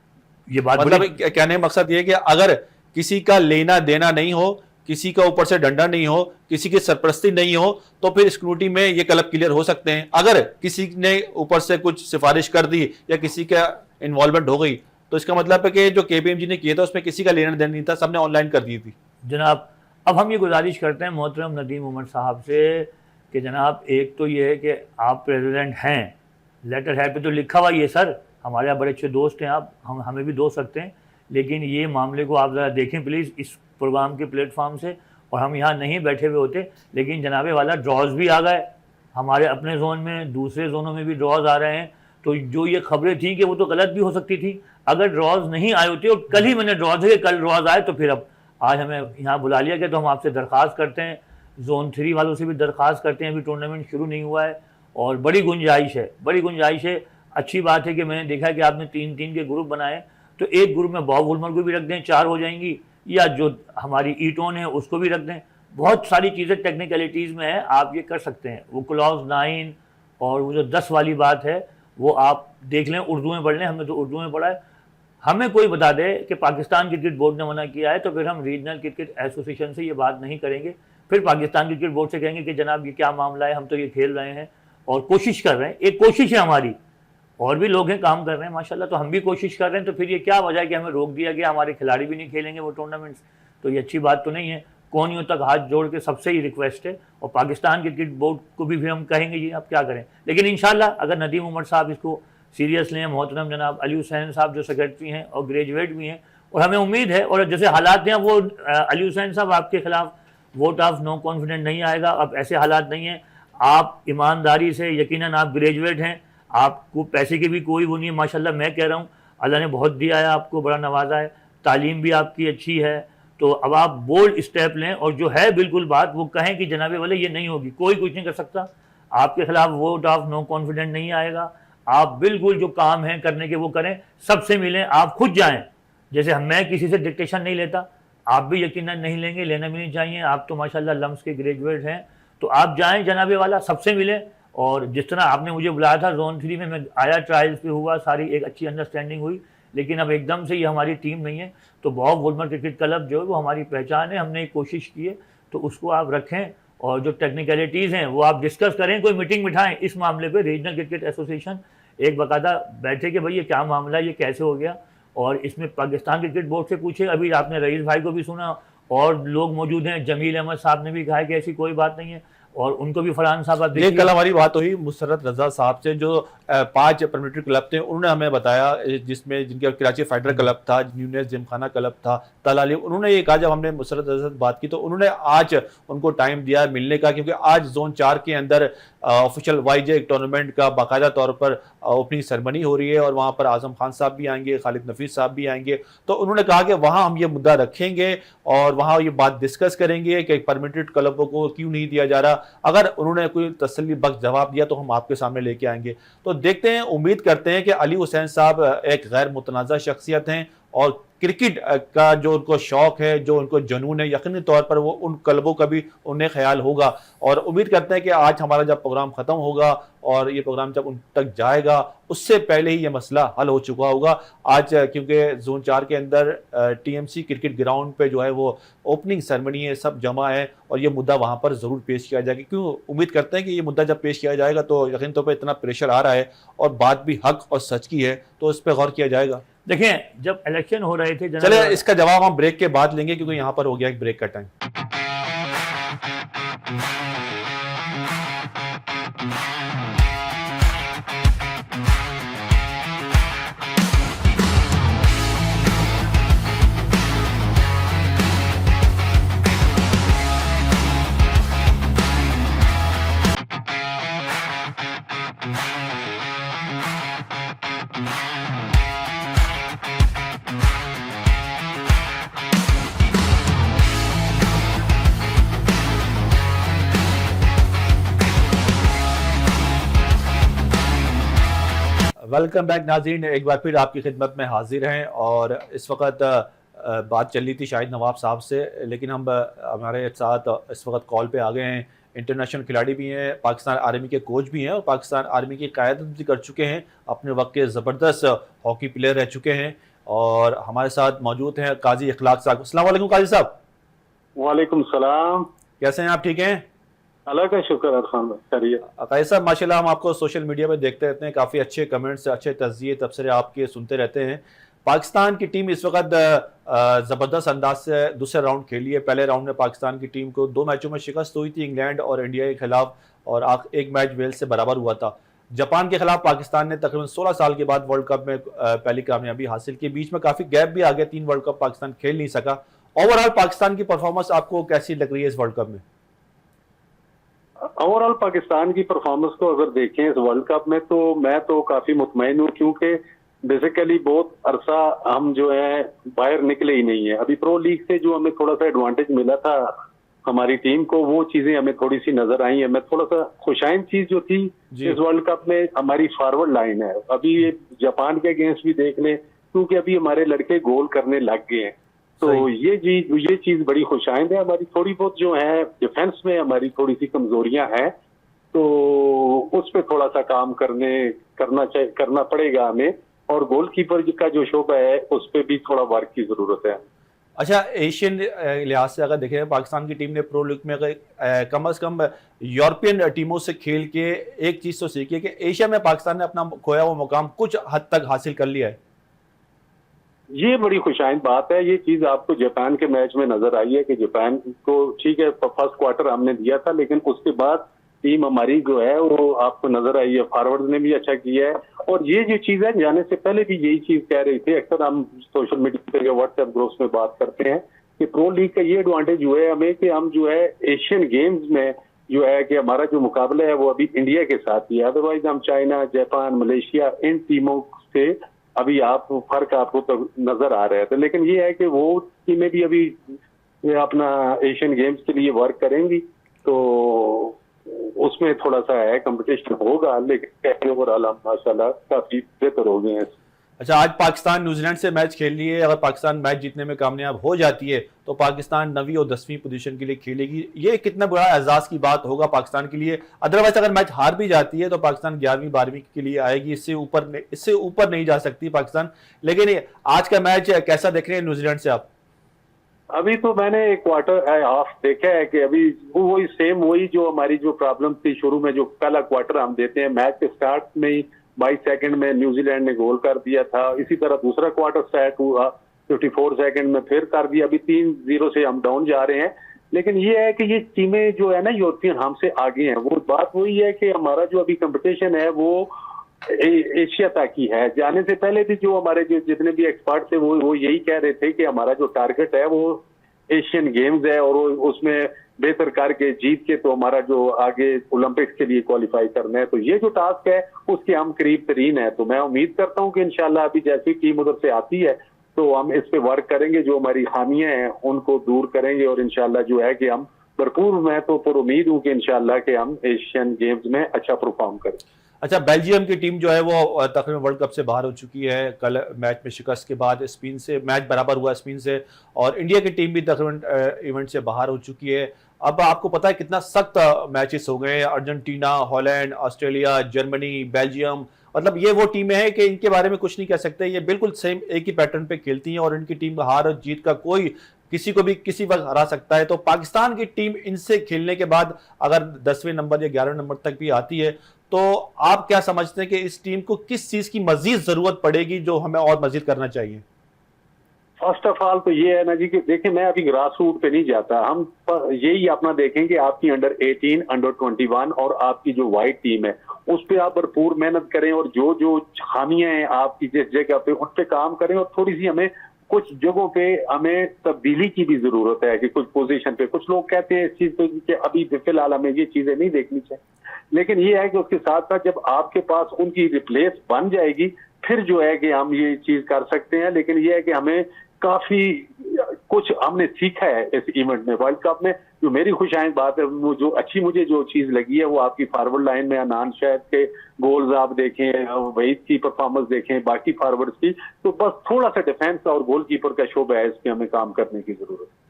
ये बात मतलब बड़ी कहने का मकसद ये है कि अगर किसी का लेना देना नहीं हो, किसी का ऊपर से डंडा नहीं हो, किसी की सरपरस्ती नहीं हो, तो फिर स्क्रूटी में ये क्लब क्लियर हो सकते हैं। अगर किसी ने ऊपर से कुछ सिफारिश कर दी या किसी का इन्वॉल्वमेंट हो गई, तो इसका मतलब है कि जो केपीएमजी ने किया था उसमें किसी का लेना देना नहीं था, सबने ऑनलाइन कर दी थी। जनाब, अब हम ये गुजारिश करते हैं मोहतरम नदीम उमर साहब से कि जनाब, एक तो ये है कि आप प्रेसिडेंट हैं, लेटर हेड पे तो लिखा हुआ ये सर, हमारे यहाँ बड़े अच्छे दोस्त हैं आप, हम हमें भी दोस्त सकते हैं, लेकिन ये मामले को आप ज़रा देखें प्लीज़ इस प्रोग्राम के प्लेटफॉर्म से। और हम यहाँ नहीं बैठे हुए होते, लेकिन जनाबे वाला ड्रॉज भी आ गए हमारे अपने जोन में, दूसरे जोनों में भी ड्रॉज आ रहे हैं। तो जो ये खबरें थी कि वो तो गलत भी हो सकती थी, अगर ड्रॉज नहीं आए होते, और कल ही मैंने ड्रॉज है कि कल ड्रॉज आए, तो फिर अब आज हमें यहाँ बुला लिया गया, तो हम आपसे दरख्वास्त करते हैं, जोन 3 वालों से भी दरख्वास्त करते हैं, अभी टूर्नामेंट शुरू नहीं हुआ है और बड़ी गुंजाइश है। अच्छी बात है कि मैंने देखा कि आपने 3-3 के ग्रुप बनाए, तो एक ग्रुप में बॉब वुलमर को भी रख दें, 4 हो जाएंगी, या जो हमारी ईटोन है उसको भी रख दें। बहुत सारी चीज़ें टेक्निकलिटीज़ में है, आप ये कर सकते हैं। वो क्लॉज 9 और वो जो 10 वाली बात है वो आप देख लें, उर्दू में पढ़ लें, हमने तो उर्दू में पढ़ा है। हमें कोई बता दे कि पाकिस्तान क्रिकेट बोर्ड ने मना किया है, तो फिर हम रीजनल क्रिकेट एसोसिएशन से ये बात नहीं करेंगे, फिर पाकिस्तान क्रिकेट बोर्ड से कहेंगे कि जनाब ये क्या मामला है, हम तो ये खेल रहे हैं और कोशिश कर रहे हैं, एक कोशिश है हमारी, और भी लोग हैं काम कर रहे हैं माशाल्लाह, तो हम भी कोशिश कर रहे हैं, तो फिर ये क्या वजह है कि हमें रोक दिया गया, हमारे खिलाड़ी भी नहीं खेलेंगे वो टूर्नामेंट्स, तो ये अच्छी बात तो नहीं है। कोनियों तक हाथ जोड़ के सबसे ही रिक्वेस्ट है, और पाकिस्तान क्रिकेट बोर्ड को भी फिर हम कहेंगे जी आप क्या करें, लेकिन इंशाल्लाह अगर नदीम उमर साहब इसको सीरियस लें, मोहतरम जनाब अली हुसैन साहब जो सेक्रेटरी हैं और ग्रेजुएट भी हैं, और हमें उम्मीद है, और जैसे हालात हैं वो अली हुसैन साहब आपके खिलाफ वोट ऑफ नो कॉन्फिडेंट नहीं आएगा, अब ऐसे हालात नहीं हैं, आप ईमानदारी से, यकीनन आप ग्रेजुएट हैं, आपको पैसे की भी कोई वो नहीं है, माशाल्लाह मैं कह रहा हूँ अल्लाह ने बहुत दिया है आपको, बड़ा नवाजा है, तालीम भी आपकी अच्छी है, तो अब आप बोल्ड स्टेप लें और जो है बिल्कुल बात वो कहें कि जनाबे वाले ये नहीं होगी, कोई कुछ नहीं कर सकता, आपके खिलाफ वोट ऑफ नो कॉन्फिडेंट नहीं आएगा, आप बिल्कुल जो काम है करने के वो करें, सबसे मिलें, आप खुद जाएं, जैसे मैं किसी से डिक्टेशन नहीं लेता, आप भी यकीनन नहीं लेंगे, लेना भी नहीं चाहिए, आप तो माशाल्लाह लम्स के ग्रेजुएट हैं, तो आप जाएं जनाबे वाला, सबसे मिलें, और जिस तरह आपने मुझे बुलाया था जोन 3 में, मैं आया, ट्रायल्स पे हुआ, सारी एक अच्छी अंडरस्टैंडिंग हुई, लेकिन अब एकदम से ये हमारी टीम नहीं है, तो बॉब वुलमर क्रिकेट क्लब जो है वो हमारी पहचान है, हमने एक कोशिश की है, तो उसको आप रखें, और जो टेक्निकलिटीज़ हैं वो आप डिस्कस करें, कोई मीटिंग बिठाएं इस मामले पे, रीजनल क्रिकेट एसोसिएशन एक बाकायदा बैठे कि भाई ये क्या मामला है, ये कैसे हो गया, और इसमें पाकिस्तान क्रिकेट बोर्ड से पूछे, अभी आपने रईस भाई को भी सुना और लोग मौजूद हैं, जमील अहमद साहब ने भी कहा कि ऐसी कोई बात नहीं है, और उनको भी फरहान साहब आप देखिए। कल हमारी बात हुई मुसर्रत रजा साहब से, जो 5 परमिटेड क्लब थे, उन्होंने हमें बताया, जिसमें जिनके कराची फाइटर क्लब था, यूनिस जिमखाना क्लब था, तलाली, उन्होंने ये कहा, जब हमने मुसर्रत रजा से बात की तो उन्होंने आज उनको टाइम दिया मिलने का, क्योंकि आज जोन 4 के अंदर ऑफिशियल वाईजे टूर्नामेंट का बाकायदा तौर पर ओपनिंग सेरेमनी हो रही है, और वहाँ पर आजम खान साहब भी आएंगे, खालिद नफीस साहब भी आएंगे, तो उन्होंने कहा कि वहाँ हम ये मुद्दा रखेंगे और वहाँ ये बात डिस्कस करेंगे कि परमिटेड क्लबों को क्यों नहीं दिया जा रहा, अगर उन्होंने कोई तसल्ली बख्श जवाब दिया तो हम आपके सामने लेके आएंगे। तो देखते हैं, उम्मीद करते हैं कि अली हुसैन साहब एक गैर मुतनाज़ा शख्सियत हैं, और क्रिकेट का जो उनको शौक़ है, जो उनको जुनून है, यकीनी तौर पर वो उन क्लबों का भी उन्हें ख्याल होगा, और उम्मीद करते हैं कि आज हमारा जब प्रोग्राम ख़त्म होगा और ये प्रोग्राम जब उन तक जाएगा उससे पहले ही ये मसला हल हो चुका होगा। आज क्योंकि जोन 4 के अंदर टीएमसी क्रिकेट ग्राउंड पे जो है वो ओपनिंग सेरेमनी है, सब जमा है, और ये मुद्दा वहाँ पर ज़रूर पेश किया जाएगा, क्यों उम्मीद करते हैं कि ये मुद्दा जब पेश किया जाएगा तो यकीन तौर पर इतना प्रेशर आ रहा है और बात भी हक और सच की है, तो इस पर गौर किया जाएगा। देखें, जब इलेक्शन हो रहे थे, चलिए इसका जवाब हम ब्रेक के बाद लेंगे, क्योंकि यहाँ पर हो गया एक ब्रेक का टाइम। वेलकम बैक नाज़रीन, एक बार फिर आपकी खिदमत में हाजिर हैं। और इस वक्त बात चल रही थी शाहिद नवाब साहब से, लेकिन हम हमारे साथ इस वक्त कॉल पे आ गए हैं इंटरनेशनल खिलाड़ी भी हैं, पाकिस्तान आर्मी के कोच भी हैं और पाकिस्तान आर्मी की क़यादत भी कर चुके हैं, अपने वक्त के ज़बरदस्त हॉकी प्लेयर रह चुके हैं। और हमारे साथ मौजूद हैं काजी इखलाक साहब। अस्सलाम वालेकुम काजी साहब। वालेकुम सलाम। कैसे हैं आप? ठीक हैं? अल्लाह का शुक्र है। काजी साहब माशाल्लाह हम आपको सोशल मीडिया पे देखते रहते हैं, काफ़ी अच्छे कमेंट्स, अच्छे तज़किये तबसरे आपके सुनते रहते हैं। पाकिस्तान की टीम इस वक्त ज़बरदस्त अंदाज से दूसरे राउंड खेली है। पहले राउंड में पाकिस्तान की टीम को 2 मैचों में शिकस्त हुई थी, इंग्लैंड और इंडिया के खिलाफ, और एक मैच वेल्स से बराबर हुआ था। जापान के खिलाफ पाकिस्तान ने तकरीबन 16 साल के बाद वर्ल्ड कप में पहली कामयाबी हासिल की। बीच में काफ़ी गैप भी आ गया, 3 वर्ल्ड कप पाकिस्तान खेल नहीं सका। ओवरऑल पाकिस्तान की परफॉर्मेंस आपको कैसी लग रही है इस वर्ल्ड कप में? ओवरऑल पाकिस्तान की परफॉर्मेंस को अगर देखें इस वर्ल्ड कप में, तो मैं तो काफी मुतमईन हूँ, क्योंकि बेसिकली बहुत अरसा हम जो है बाहर निकले ही नहीं है। अभी प्रो लीग से जो हमें थोड़ा सा एडवांटेज मिला था हमारी टीम को, वो चीजें हमें थोड़ी सी नजर आई है। मैं थोड़ा सा खुशाइन चीज जो थी इस वर्ल्ड कप में, हमारी फॉरवर्ड लाइन है। अभी ये जापान के अगेंस्ट भी देख लें, क्योंकि अभी हमारे लड़के गोल करने लग गए हैं, तो ये चीज बड़ी खुशाइंद है। हमारी थोड़ी बहुत जो है डिफेंस में हमारी थोड़ी सी कमजोरियां हैं, तो उस पर थोड़ा सा काम करना पड़ेगा हमें। और गोलकीपर का जो शोबा है उस पर भी थोड़ा वर्क की जरूरत है। अच्छा, एशियन लिहाज से अगर देखें, पाकिस्तान की टीम ने प्रो लीग में अगर कम अज कम यूरोपियन टीमों से खेल के एक चीज तो सीखी है कि एशिया में पाकिस्तान ने अपना खोया हुआ मुकाम कुछ हद तक हासिल कर लिया है। ये बड़ी खुशाइन बात है। ये चीज आपको जापान के मैच में नजर आई है कि जापान को ठीक है फर्स्ट क्वार्टर हमने दिया था, लेकिन उसके बाद टीम हमारी जो है वो आपको नजर आई है। फॉरवर्ड ने भी अच्छा किया है। और ये जो चीज है, जाने से पहले भी यही चीज कह रही थी, अक्सर हम सोशल मीडिया पे व्हाट्सएप ग्रुप्स में बात करते हैं कि प्रो लीग का ये एडवांटेज हुआ है हमें कि हम जो है एशियन गेम्स में जो है कि हमारा जो मुकाबला है वो अभी इंडिया के साथ ही है। अदरवाइज हम चाइना, जापान, मलेशिया, इन टीमों से अभी फर्क आपको तो नजर आ रहा है। तो लेकिन ये है कि वो टीमें भी अभी अपना एशियन गेम्स के लिए वर्क करेंगी, तो उसमें थोड़ा सा है कंपटीशन होगा, लेकिन ओवरऑल हम माशाल्लाह काफी बेहतर हो गए हैं। अच्छा, आज पाकिस्तान न्यूजीलैंड से मैच खेल रही है। अगर पाकिस्तान मैच जीतने में कामयाब हो जाती है तो पाकिस्तान 9वीं और 10वीं पोजीशन के लिए खेलेगी। ये कितना बड़ा एजाज की बात होगा पाकिस्तान के लिए। अदरवाइज अगर मैच हार भी जाती है तो पाकिस्तान 11वीं 12वीं के लिए आएगी, इससे ऊपर नहीं जा सकती पाकिस्तान। लेकिन आज का मैच कैसा देख रहे हैं न्यूजीलैंड से आप? अभी तो मैंने एक क्वार्टर हाफ देखा है कि अभी वही जो हमारी जो प्रॉब्लम थी शुरू में, जो पहला क्वार्टर हम देते हैं मैच के स्टार्ट में ही 22 सेकंड में न्यूजीलैंड ने गोल कर दिया था। इसी तरह दूसरा क्वार्टर स्टार्ट हुआ 54 सेकंड में फिर कर दिया। अभी 3-0 से हम डाउन जा रहे हैं। लेकिन ये है कि ये टीमें जो है ना यूरोपियन हमसे आगे हैं। वो बात वही है कि हमारा जो अभी कंपटीशन है वो एशिया तक ही है। जाने से पहले भी जो हमारे जो जितने भी एक्सपर्ट थे वो यही कह रहे थे कि हमारा जो टारगेट है वो एशियन गेम्स है, और उसमें बेहतर करके जीत के तो हमारा जो आगे ओलंपिक्स के लिए क्वालिफाई करना है। तो ये जो टास्क है उसके हम करीब तरीन है। तो मैं उम्मीद करता हूँ कि इंशाल्लाह अभी जैसी टीम उधर से आती है तो हम इस पे वर्क करेंगे, जो हमारी खामियां हैं उनको दूर करेंगे, और इंशाल्लाह जो है कि हम भरपूर, मैं तो पर उम्मीद हूँ कि इंशाल्लाह कि हम एशियन गेम्स में अच्छा परफॉर्म करें। अच्छा, बेल्जियम की टीम जो है वो तकरीबन वर्ल्ड कप से बाहर हो चुकी है। कल मैच में शिकस्त के बाद स्पेन से मैच बराबर हुआ स्पेन से, और इंडिया की टीम भी तकरीबन इवेंट से बाहर हो चुकी है। अब आपको पता है कितना सख्त मैचेस हो गए हैं। Argentina, Holland, Australia, Germany, Belgium, मतलब ये वो टीमें हैं कि इनके बारे में कुछ नहीं कह सकते। ये बिल्कुल सेम एक ही पैटर्न पे खेलती हैं और इनकी टीम हार और जीत का कोई किसी को भी किसी वक्त हरा सकता है। तो पाकिस्तान की टीम इनसे खेलने के बाद अगर 10वें नंबर या 11वें नंबर तक भी आती है तो आप क्या समझते हैं कि इस टीम को किस चीज की मजीद जरूरत पड़ेगी जो हमें और मजीद करना चाहिए? फर्स्ट ऑफ ऑल तो ये है ना जी कि देखिए, मैं अभी ग्रास रूट पे नहीं जाता। हम यही अपना देखेंगे आपकी अंडर 18, अंडर 21 और आपकी जो वाइट टीम है उस पर आप भरपूर मेहनत करें, और जो खामियां हैं आपकी जिस जगह पे उस पर काम करें। और थोड़ी सी हमें कुछ जगहों पे हमें तब्दीली की भी जरूरत है कि कुछ पोजीशन पे कुछ लोग कहते हैं इस चीज पे कि अभी फिलहाल हमें ये चीजें नहीं देखनी चाहिए। लेकिन ये है कि उसके साथ साथ जब आपके पास उनकी रिप्लेस बन जाएगी फिर जो है कि हम ये चीज कर सकते हैं। लेकिन ये है कि हमें काफी कुछ हमने सीखा है इस इवेंट में। वर्ल्ड कप में जो मेरी खुशाइंद बात है, वो जो अच्छी मुझे जो चीज लगी है वो आपकी फॉरवर्ड लाइन में अनान शायद के गोल्स आप देखें, वहीद की परफॉर्मेंस देखें, बाकी फॉरवर्ड्स की, तो बस थोड़ा सा डिफेंस और गोलकीपर का शोबा है, इस पे हमें काम करने की जरूरत है।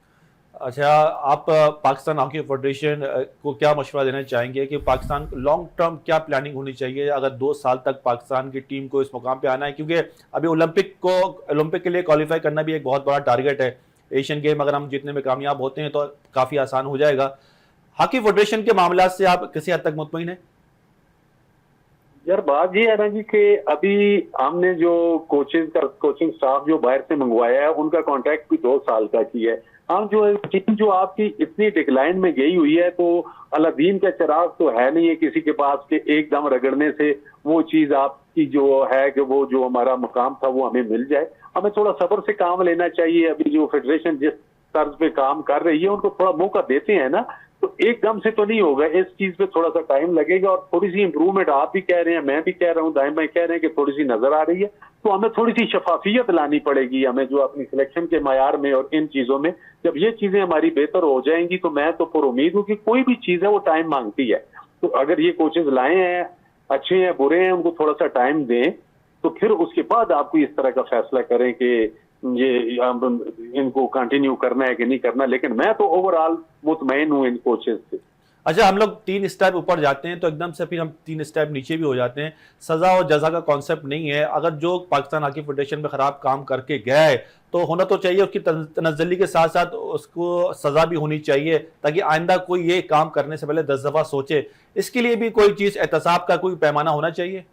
अच्छा, आप पाकिस्तान हॉकी फेडरेशन को क्या मशवरा देना चाहेंगे कि पाकिस्तान लॉन्ग टर्म क्या प्लानिंग होनी चाहिए अगर 2 साल तक पाकिस्तान की टीम को इस मुकाम पे आना है, क्योंकि अभी ओलंपिक के लिए क्वालिफाई करना भी एक बहुत बड़ा टारगेट है। एशियन गेम अगर हम जीतने में कामयाब होते हैं तो काफ़ी आसान हो जाएगा। हॉकी फेडरेशन के मामला से आप किसी हद तक मुतमईन है? यार बात ये है ना जी कि अभी हमने जो कोचिंग स्टाफ जो बाहर से मंगवाया है उनका कॉन्ट्रैक्ट भी 2 साल का की है। हम जो टीम जो आपकी इतनी डिक्लाइन में गई हुई है, तो अलादीन का चिराग तो है नहीं है किसी के पास के एकदम रगड़ने से वो चीज आपकी जो है कि वो जो हमारा मुकाम था वो हमें मिल जाए। हमें थोड़ा सब्र से काम लेना चाहिए। अभी जो फेडरेशन जिस तर्ज पे काम कर रही है उनको थोड़ा मौका देते हैं ना, तो एकदम से तो नहीं होगा, इस चीज पे थोड़ा सा टाइम लगेगा। और थोड़ी सी इंप्रूवमेंट आप भी कह रहे हैं, मैं भी कह रहा हूँ, दाइम भाई कह रहे हैं कि थोड़ी सी नजर आ रही है, तो हमें थोड़ी सी शफाफियत लानी पड़ेगी हमें जो अपनी सिलेक्शन के मायार में और इन चीजों में। जब ये चीजें हमारी बेहतर हो जाएंगी तो मैं तो पर उम्मीद हूँ कि कोई भी चीज है वो टाइम मांगती है, तो अगर ये कोचेज लाए हैं, अच्छे हैं बुरे हैं, उनको थोड़ा सा टाइम दें, तो फिर उसके बाद आपको इस तरह का फैसला करें कि ये इनको कंटिन्यू करना है कि नहीं करना। लेकिन मैं तो ओवरऑल मुतमईन हूँ इन कोचेज से। अच्छा, हम लोग 3 स्टेप ऊपर जाते हैं तो एकदम से फिर हम 3 स्टेप नीचे भी हो जाते हैं। सजा और जजा का कॉन्सेप्ट नहीं है। अगर जो पाकिस्तान हॉकी फेडरेशन में खराब काम करके गया है तो होना तो चाहिए, उसकी तनज़्ज़ुली के साथ साथ उसको सजा भी होनी चाहिए, ताकि आइंदा कोई ये काम करने से पहले 10 दफा सोचे। इसके लिए भी कोई चीज एहतसाब का कोई पैमाना होना चाहिए।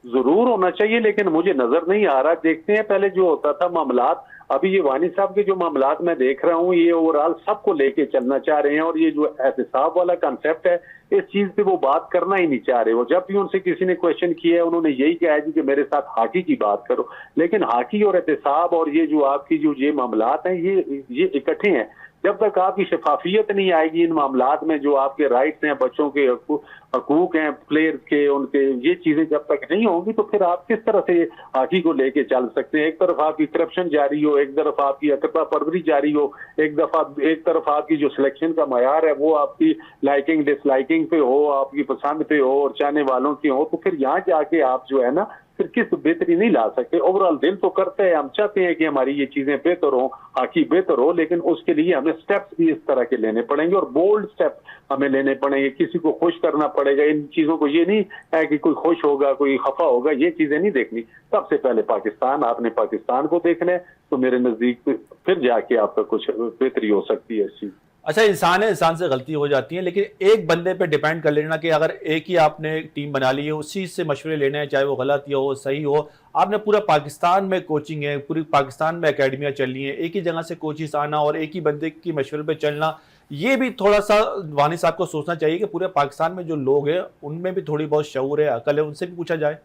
जरूर होना चाहिए, लेकिन मुझे नजर नहीं आ रहा। देखते हैं पहले जो होता था मामलात, अभी ये वानी साहब के जो मामलात मैं देख रहा हूँ ये ओवरऑल सबको लेके चलना चाह रहे हैं, और ये जो एहतसाब वाला कंसेप्ट है इस चीज पे वो बात करना ही नहीं चाह रहे। वो जब भी उनसे किसी ने क्वेश्चन किया है उन्होंने यही कहा जी कि मेरे साथ हॉकी की बात करो, लेकिन हॉकी और एहतसाब और ये जो आपकी जो ये मामलात हैं ये इकट्ठे हैं। जब तक आपकी शफाफियत नहीं आएगी इन मामलात में, जो आपके राइट्स हैं, बच्चों के हकूक हैं, प्लेयर्स के, उनके, ये चीजें जब तक नहीं होंगी तो फिर आप किस तरह से हॉकी को लेके चल सकते हैं। एक तरफ आपकी करप्शन जारी हो, एक तरफ आपकी अकबा परवरी जारी हो, एक तरफ आपकी जो सिलेक्शन का मयार है वो आपकी लाइकिंग डिसलाइकिंग पे हो, आपकी पसंद पे हो और चाहने वालों की हो, तो फिर यहाँ जाके आप जो है ना फिर किस बेहतरी नहीं ला सकते। ओवरऑल दिल तो करते हैं, हम चाहते हैं कि हमारी ये चीजें बेहतर हो, हॉकी बेहतर हो, लेकिन उसके लिए हमें स्टेप्स भी इस तरह के लेने पड़ेंगे और बोल्ड स्टेप हमें लेने पड़ेंगे। किसी को खुश करना पड़ेगा इन चीजों को, ये नहीं है कि कोई खुश होगा कोई खफा होगा, ये चीजें नहीं देखनी। सबसे पहले पाकिस्तान, आपने पाकिस्तान को देखना है, तो मेरे नजदीक फिर जाके आपका कुछ बेहतरी हो सकती है इस चीज। अच्छा, इंसान है, इंसान से गलती हो जाती है, लेकिन एक बंदे पे डिपेंड कर लेना कि अगर एक ही आपने टीम बना ली है उसी से मशवरे लेने हैं, चाहे वो गलत या हो सही हो। आपने पूरा पाकिस्तान में कोचिंग है, पूरी पाकिस्तान में एकेडमियाँ चल रही हैं, एक ही जगह से कोचिज आना और एक ही बंदे की मशवरे पे चलना, ये भी थोड़ा सा वानी साहब को सोचना चाहिए कि पूरे पाकिस्तान में जो लोग हैं उनमें भी थोड़ी बहुत शऊर है, अकल है, उनसे भी पूछा जाए।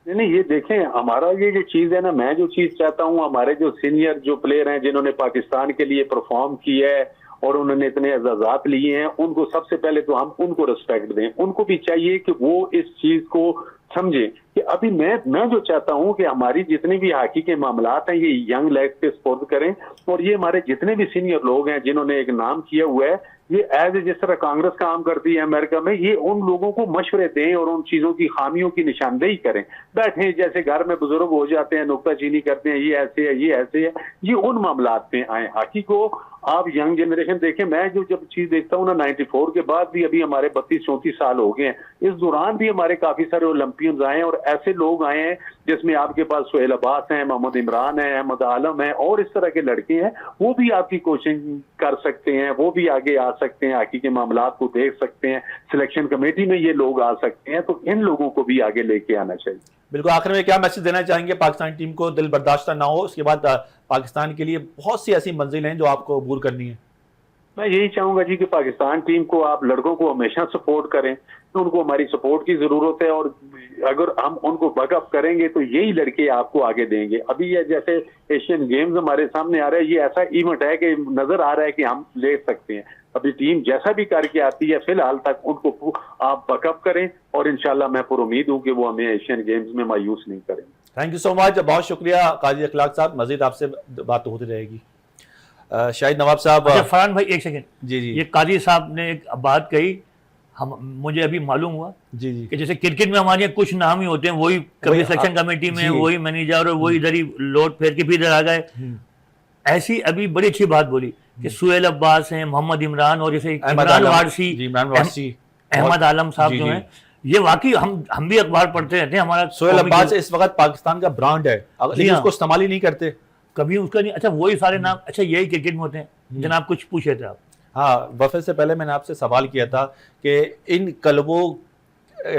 नहीं, ये देखें, हमारा ये जो चीज है ना, मैं जो चीज चाहता हूँ, हमारे जो सीनियर जो प्लेयर हैं जिन्होंने पाकिस्तान के लिए परफॉर्म किया है और उन्होंने इतने एजाजात लिए हैं, उनको सबसे पहले तो हम उनको रिस्पेक्ट दें। उनको भी चाहिए कि वो इस चीज को समझे कि अभी मैं जो चाहता हूं कि हमारी जितनी भी हॉकी के मामलात हैं ये यंग लेग पे स्पोर्ट करें, और ये हमारे जितने भी सीनियर लोग हैं जिन्होंने एक नाम किया हुआ है, ये एज जिस तरह कांग्रेस काम करती है अमेरिका में, ये उन लोगों को मशवरे दें और उन चीजों की खामियों की निशानदेही करें। बैठे जैसे घर में बुजुर्ग हो जाते हैं, नुक्ताचीनी करते हैं, ये ऐसे है, ये ऐसे है, ये उन मामलात पे आए। हॉकी को आप यंग जनरेशन देखें, मैं जो जब चीज देखता हूँ ना, 94 के बाद भी अभी हमारे 32-34 साल हो गए हैं, इस दौरान भी हमारे काफी सारे ओलंपियंस आए हैं और ऐसे लोग आए हैं जिसमें आपके पास सुहेल अब्बास हैं, मोहम्मद इमरान है, अहमद आलम है और इस तरह के लड़के हैं, वो भी आपकी कोचिंग कर सकते हैं, वो भी आगे आ सकते हैं, हॉकी के मामलात को देख सकते हैं, सिलेक्शन कमेटी में ये लोग आ सकते हैं, तो इन लोगों को भी आगे लेके आना चाहिए। बिल्कुल, आखिर में क्या मैसेज देना चाहेंगे पाकिस्तान टीम को? दिल बर्दाश्त ना हो, उसके बाद पाकिस्तान के लिए बहुत सी ऐसी मंजिलें हैं जो आपको अबूर करनी है। मैं यही चाहूंगा जी कि पाकिस्तान टीम को आप लड़कों को हमेशा सपोर्ट करें, तो उनको हमारी सपोर्ट की जरूरत है, और अगर हम उनको बैकअप करेंगे तो यही लड़के आपको आगे देंगे। अभी ये जैसे एशियन गेम्स हमारे सामने आ रहा है, ये ऐसा इवेंट है कि नजर आ रहा है कि हम ले सकते हैं। अभी टीम जैसा भी करके आती है फिलहाल तक उनको आप बैकअप करें, और इंशाल्लाह मैं पर उम्मीद हूं कि वो हमें एशियन गेम्स में मायूस नहीं करेंगे। थैंक यू सो मच, बहुत शुक्रिया काजी अखलाक साहब, मजीद आपसे बात होती रहेगी। शाहिद नवाब साहब। अच्छा फरहान भाई एक सेकंड, जी जी ये काजी साहब ने एक बात कही, हम मुझे अभी मालूम हुआ जी जी कि जैसे क्रिकेट में हमारे यहाँ कुछ नाम ही होते हैं, वही कभी सिलेक्शन कमेटी में, जी। वही मैनेजर, और वही इधर ही लोट फेर के फिर इधर आ गए। ऐसी अभी बड़ी अच्छी बात बोली कि सुहेल अब्बास हैं, मोहम्मद इमरान, और जैसे अहमद इमरान आलम, वारसी, जी, इमरान वारसी, अहमद आलम साहब जी, जो जी। हैं, ये वाकई हम भी अखबार पढ़ते रहते हैं। हमारा सोहेल कौमी अब्बास इस वक्त पाकिस्तान का ब्रांड है, लेकिन हाँ। उसको इस्तेमाल ही नहीं करते। कभी उसका नहीं। अच्छा वही सारे नाम, अच्छा यही क्रिकेट में होते हैं। जनाब कुछ पूछे थे आप? हाँ, वफे से पहले मैंने आपसे सवाल किया था कि इन क्लबों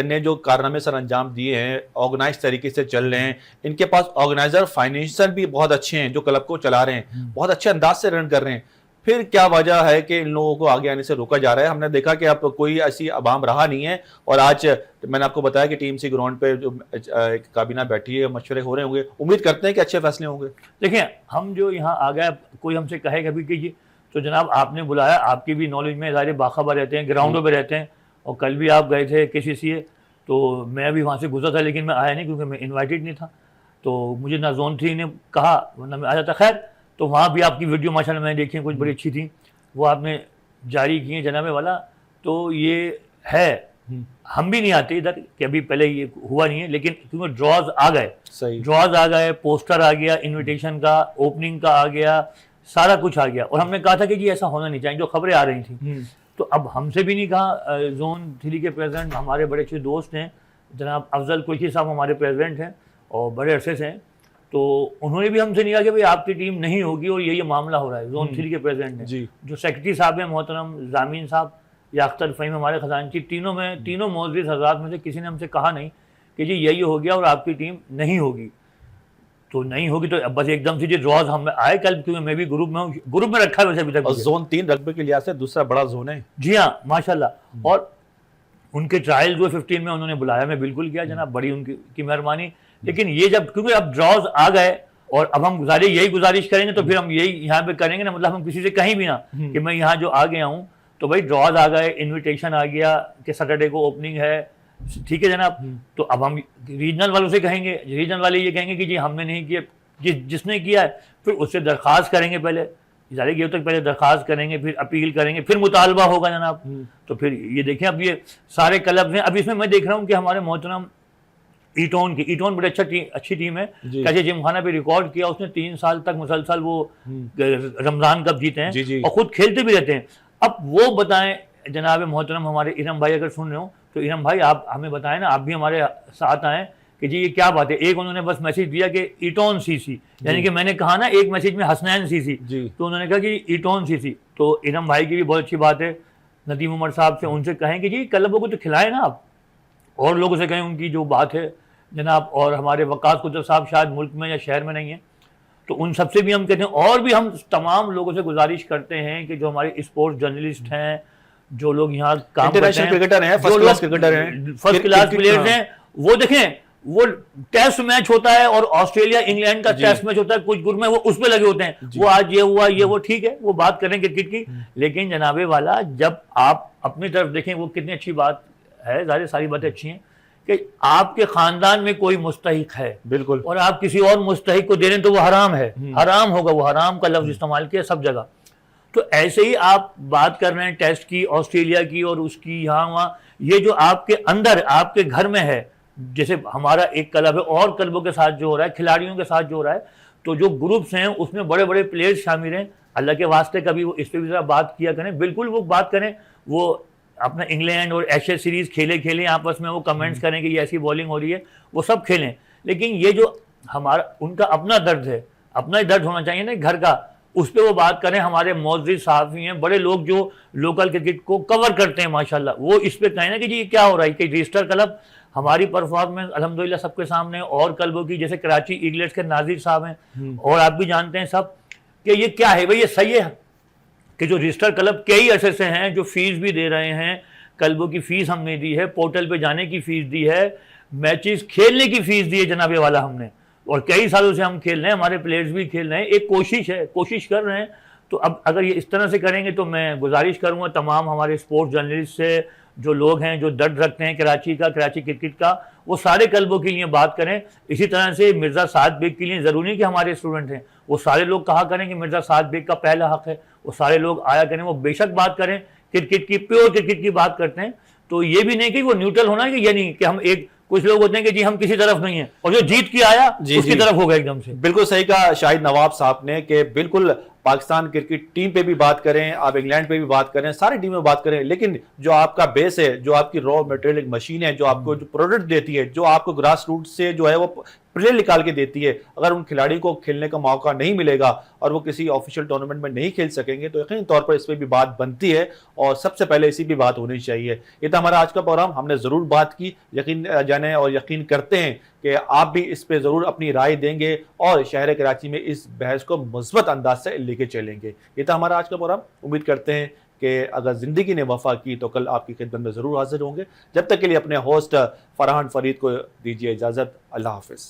ने जो कारनामे सर अंजाम दिए हैं, ऑर्गेनाइज तरीके से चल रहे हैं, इनके पास ऑर्गेनाइजर फाइनेंशियल भी बहुत अच्छे हैं जो क्लब को चला रहे हैं, बहुत अच्छे अंदाज से रन कर रहे हैं, फिर क्या वजह है कि इन लोगों को आगे आने से रोका जा रहा है? हमने देखा कि अब कोई ऐसी अवाम रहा नहीं है, और आज मैंने आपको बताया कि टीम सी ग्राउंड पे जो एक काबीना बैठी है, मशवरे हो रहे होंगे, उम्मीद करते हैं कि अच्छे फैसले होंगे। देखिए हम जो यहाँ आ गए, कोई हमसे कहे कभी कीजिए, तो जनाब आपने बुलाया, आपकी भी नॉलेज में ज़ाहिर बाखबर रहते हैं, ग्राउंडों पे रहते हैं, और कल भी आप गए थे KCCA, तो मैं भी वहाँ से गुजरा था, लेकिन मैं आया नहीं क्योंकि मैं इन्वाइटेड नहीं था, तो मुझे ना जोन 3 ने कहा, वरना मैं आ जाता। खैर, तो वहाँ भी आपकी वीडियो माशाल्लाह मैंने देखी, कुछ बड़ी अच्छी थी, वो आपने जारी की है जनाबे वाला। तो ये है, हम भी नहीं आते इधर कि अभी पहले ये हुआ नहीं है, लेकिन क्योंकि ड्रॉज आ गए, सही, ड्रॉज आ गए, पोस्टर आ गया, इनविटेशन का, ओपनिंग का आ गया, सारा कुछ आ गया, और हमने कहा था कि जी ऐसा होना नहीं चाहिए, जो खबरें आ रही थी। तो अब हमसे भी नहीं कहा, जोन 3 के प्रेसिडेंट हमारे बड़े अच्छे दोस्त हैं, जनाब अफजल कुरैशी साहब हमारे प्रेसिडेंट हैं और बड़े अरसे से हैं, तो उन्होंने भी हमसे नहीं कहा कि भाई आपकी टीम नहीं होगी और ये मामला हो रहा है। जोन 3 के प्रेसिडेंट हैं, जी। जो सेक्रेटरी साहब हैं मोहतरम जामीन साहब या अख्तर फ़हीम हमारे खजानची, तीनों मौजूद हजरात में से किसी ने हमसे कहा नहीं कि जी यही हो गया और आपकी टीम नहीं होगी। तो नहीं होगी तो बस एकदम से जी ड्रॉज हम आए कल, क्योंकि मैं भी ग्रुप में हूँ, ग्रुप में रखा है वैसे अभी तक। और जोन 3 रग्बी के लिहाज से दूसरा बड़ा जोन है। जी हाँ माशाल्लाह, और उनके ट्रायल जो 15 में उन्होंने बुलाया, मैं बिल्कुल किया जनाब, बड़ी उनकी मेहरबानी। लेकिन ये जब, क्योंकि अब ड्रॉज आ गए और अब हम यही गुजारिश करेंगे, तो फिर हम यही यहाँ पे करेंगे ना, मतलब हम किसी से कहीं भी ना कि मैं यहाँ जो आ गया हूँ, तो भाई ड्रॉज आ गए, इन्विटेशन आ गया कि सैटरडे को ओपनिंग है, ठीक है जनाब। तो अब हम रीजनल वालों से कहेंगे, रीजनल वाले ये कहेंगे कि जी हमने नहीं किया, जिसने किया है फिर उससे दरख्वास्त करेंगे, पहले इजारे गेव तक पहले दरख्वास्त करेंगे, फिर अपील करेंगे, फिर मुतालबा होगा जनाब। तो फिर ये देखें, अब ये सारे क्लब हैं। अब इसमें मैं देख रहा हूँ कि हमारे मोहतरम ईटोन बड़ी अच्छी टीम है, कैसे जिमखाना पे रिकॉर्ड किया उसने, 3 साल तक मुसलसल वो रमजान कप जीते हैं और खुद खेलते भी रहते हैं। अब वो बताएं जनाब मोहतरम हमारे इरम भाई, अगर सुन रहे हो तो इरम भाई आप हमें बताएं ना, आप भी हमारे साथ आएँ कि जी ये क्या बात है। एक उन्होंने बस मैसेज दिया कि ईटोन CC, यानी कि मैंने कहा ना एक मैसेज में हसनैन CC, तो उन्होंने कहा कि ईटोन CC। तो इरम भाई की भी बहुत अच्छी बात है, नदीम उमर साहब से उनसे कहें कि जी क्लबों को तो खिलाएं ना आप, और लोगों से कहें उनकी जो बात है जनाब। और हमारे वकास कुदरत साहब शायद मुल्क में या शहर में नहीं है, तो उन सबसे भी हम कहते हैं, और भी हम तमाम लोगों से गुजारिश करते हैं कि जो हमारे स्पोर्ट्स जर्नलिस्ट हैं, जो लोग यहाँ काम करते हैं, क्रिकेटर हैं, फर्स्ट क्लास क्रिकेटर हैं, फर्स्ट क्लास प्लेयर्स हैं, वो देखें, वो टेस्ट मैच होता है और ऑस्ट्रेलिया इंग्लैंड का टेस्ट मैच होता है, कुछ ग्रुप में वो उस पे लगे होते हैं, वो आज ये हुआ ये वो, ठीक है वो बात करें क्रिकेट की। लेकिन जनाबे वाला जब आप अपनी तरफ देखें, वो कितनी अच्छी बात है, सारी बातें अच्छी हैं कि आपके खानदान में कोई मुस्तहिक है, बिल्कुल, और आप किसी और मुस्तहिक को दे रहे हैं तो वो हराम है, हराम होगा, वो हराम का लफ्ज इस्तेमाल किया सब जगह। तो ऐसे ही आप बात कर रहे हैं टेस्ट की, ऑस्ट्रेलिया की और उसकी, यहाँ वहाँ, ये जो आपके अंदर आपके घर में है, जैसे हमारा एक क्लब है और क्लबों के साथ जो हो रहा है, खिलाड़ियों के साथ जो हो रहा है, तो जो ग्रुप्स हैं उसमें बड़े बड़े प्लेयर्स शामिल हैं। अल्लाह के वास्ते कभी वो इस पर भी जरा बात किया करें, बिल्कुल वो बात करें, वो अपना इंग्लैंड और एशेज सीरीज खेलें आपस में, वो कमेंट्स करें कि ये ऐसी बॉलिंग हो रही है, वो सब खेलें। लेकिन ये जो हमारा उनका अपना दर्द है, अपना ही दर्द होना चाहिए ना घर का, उस पर वो बात करें। हमारे मौजूद सहाफ़ी हैं, बड़े लोग जो लोकल क्रिकेट को कवर करते हैं माशाल्लाह, वो इस पर कहें ना कि जी क्या हो रहा है, कि रजिस्टर क्लब हमारी परफॉर्मेंस अल्हम्दुलिल्लाह सबके सामने, और क्लबों की जैसे कराची ईगलेट्स के नाजिर साहब हैं, और आप भी जानते हैं सब कि ये क्या है भाई, ये सही है कि जो रजिस्टर क्लब कई अरसे से हैं, जो फीस भी दे रहे हैं, क्लबों की फीस हमने दी है, पोर्टल पे जाने की फीस दी है, मैचेस खेलने की फीस दी है जनाबे वाला हमने, और कई सालों से हम खेल रहे हैं, हमारे प्लेयर्स भी खेल रहे हैं, एक कोशिश है, कोशिश कर रहे हैं। तो अब अगर ये इस तरह से करेंगे तो मैं गुजारिश करूँगा तमाम हमारे स्पोर्ट्स जर्नलिस्ट से, जो लोग हैं जो दर्द रखते हैं कराची का, कराची क्रिकेट का, वो सारे क्लबों के लिए बात करें। इसी तरह से मिर्ज़ा साद बेग के लिए ज़रूरी नहीं कि हमारे स्टूडेंट हैं, वो सारे लोग कहा करें कि मिर्ज़ा साद बेग का पहला हक है, वो सारे लोग आया करें, वो बेशक बात करें क्रिकेट की, प्योर क्रिकेट की बात करते हैं। तो ये भी नहीं कि वो न्यूट्रल होना कि ये नहीं कि हम एक, कुछ लोग होते हैं कि जी हम किसी तरफ नहीं है, और जो जीत के आया उसकी तरफ हो गया एकदम से। बिल्कुल सही कहा शाहिद नवाब साहब ने कि बिल्कुल पाकिस्तान क्रिकेट टीम पे भी बात करें, आप इंग्लैंड पे भी बात करें, सारी टीम में बात करें, लेकिन जो आपका बेस है, जो आपकी रॉ मटेरियल मशीन है, जो आपको जो प्रोडक्ट देती है, जो आपको ग्रास रूट से जो है वो प्लेयर निकाल के देती है, अगर उन खिलाड़ी को खेलने का मौका नहीं मिलेगा और वो किसी ऑफिशियल टूर्नामेंट में नहीं खेल सकेंगे तो यकीनी तौर पर इस पर भी बात बनती है और सबसे पहले इसी भी बात होनी चाहिए। ये था हमारा आज का प्रोग्राम, हमने ज़रूर बात की, यकीन जाने और यकीन करते हैं कि आप भी इस पे ज़रूर अपनी राय देंगे और शहर कराची में इस बहस को मुस्बत अंदाज से लेके चलेंगे। ये था हमारा आज का प्रोग्राम, उम्मीद करते हैं कि अगर ज़िंदगी ने वफा की तो कल आपकी खिदमत में ज़रूर हाजिर होंगे। जब तक के लिए अपने होस्ट फरहान फरीद को दीजिए इजाज़त। अल्लाह हाफ़िज़।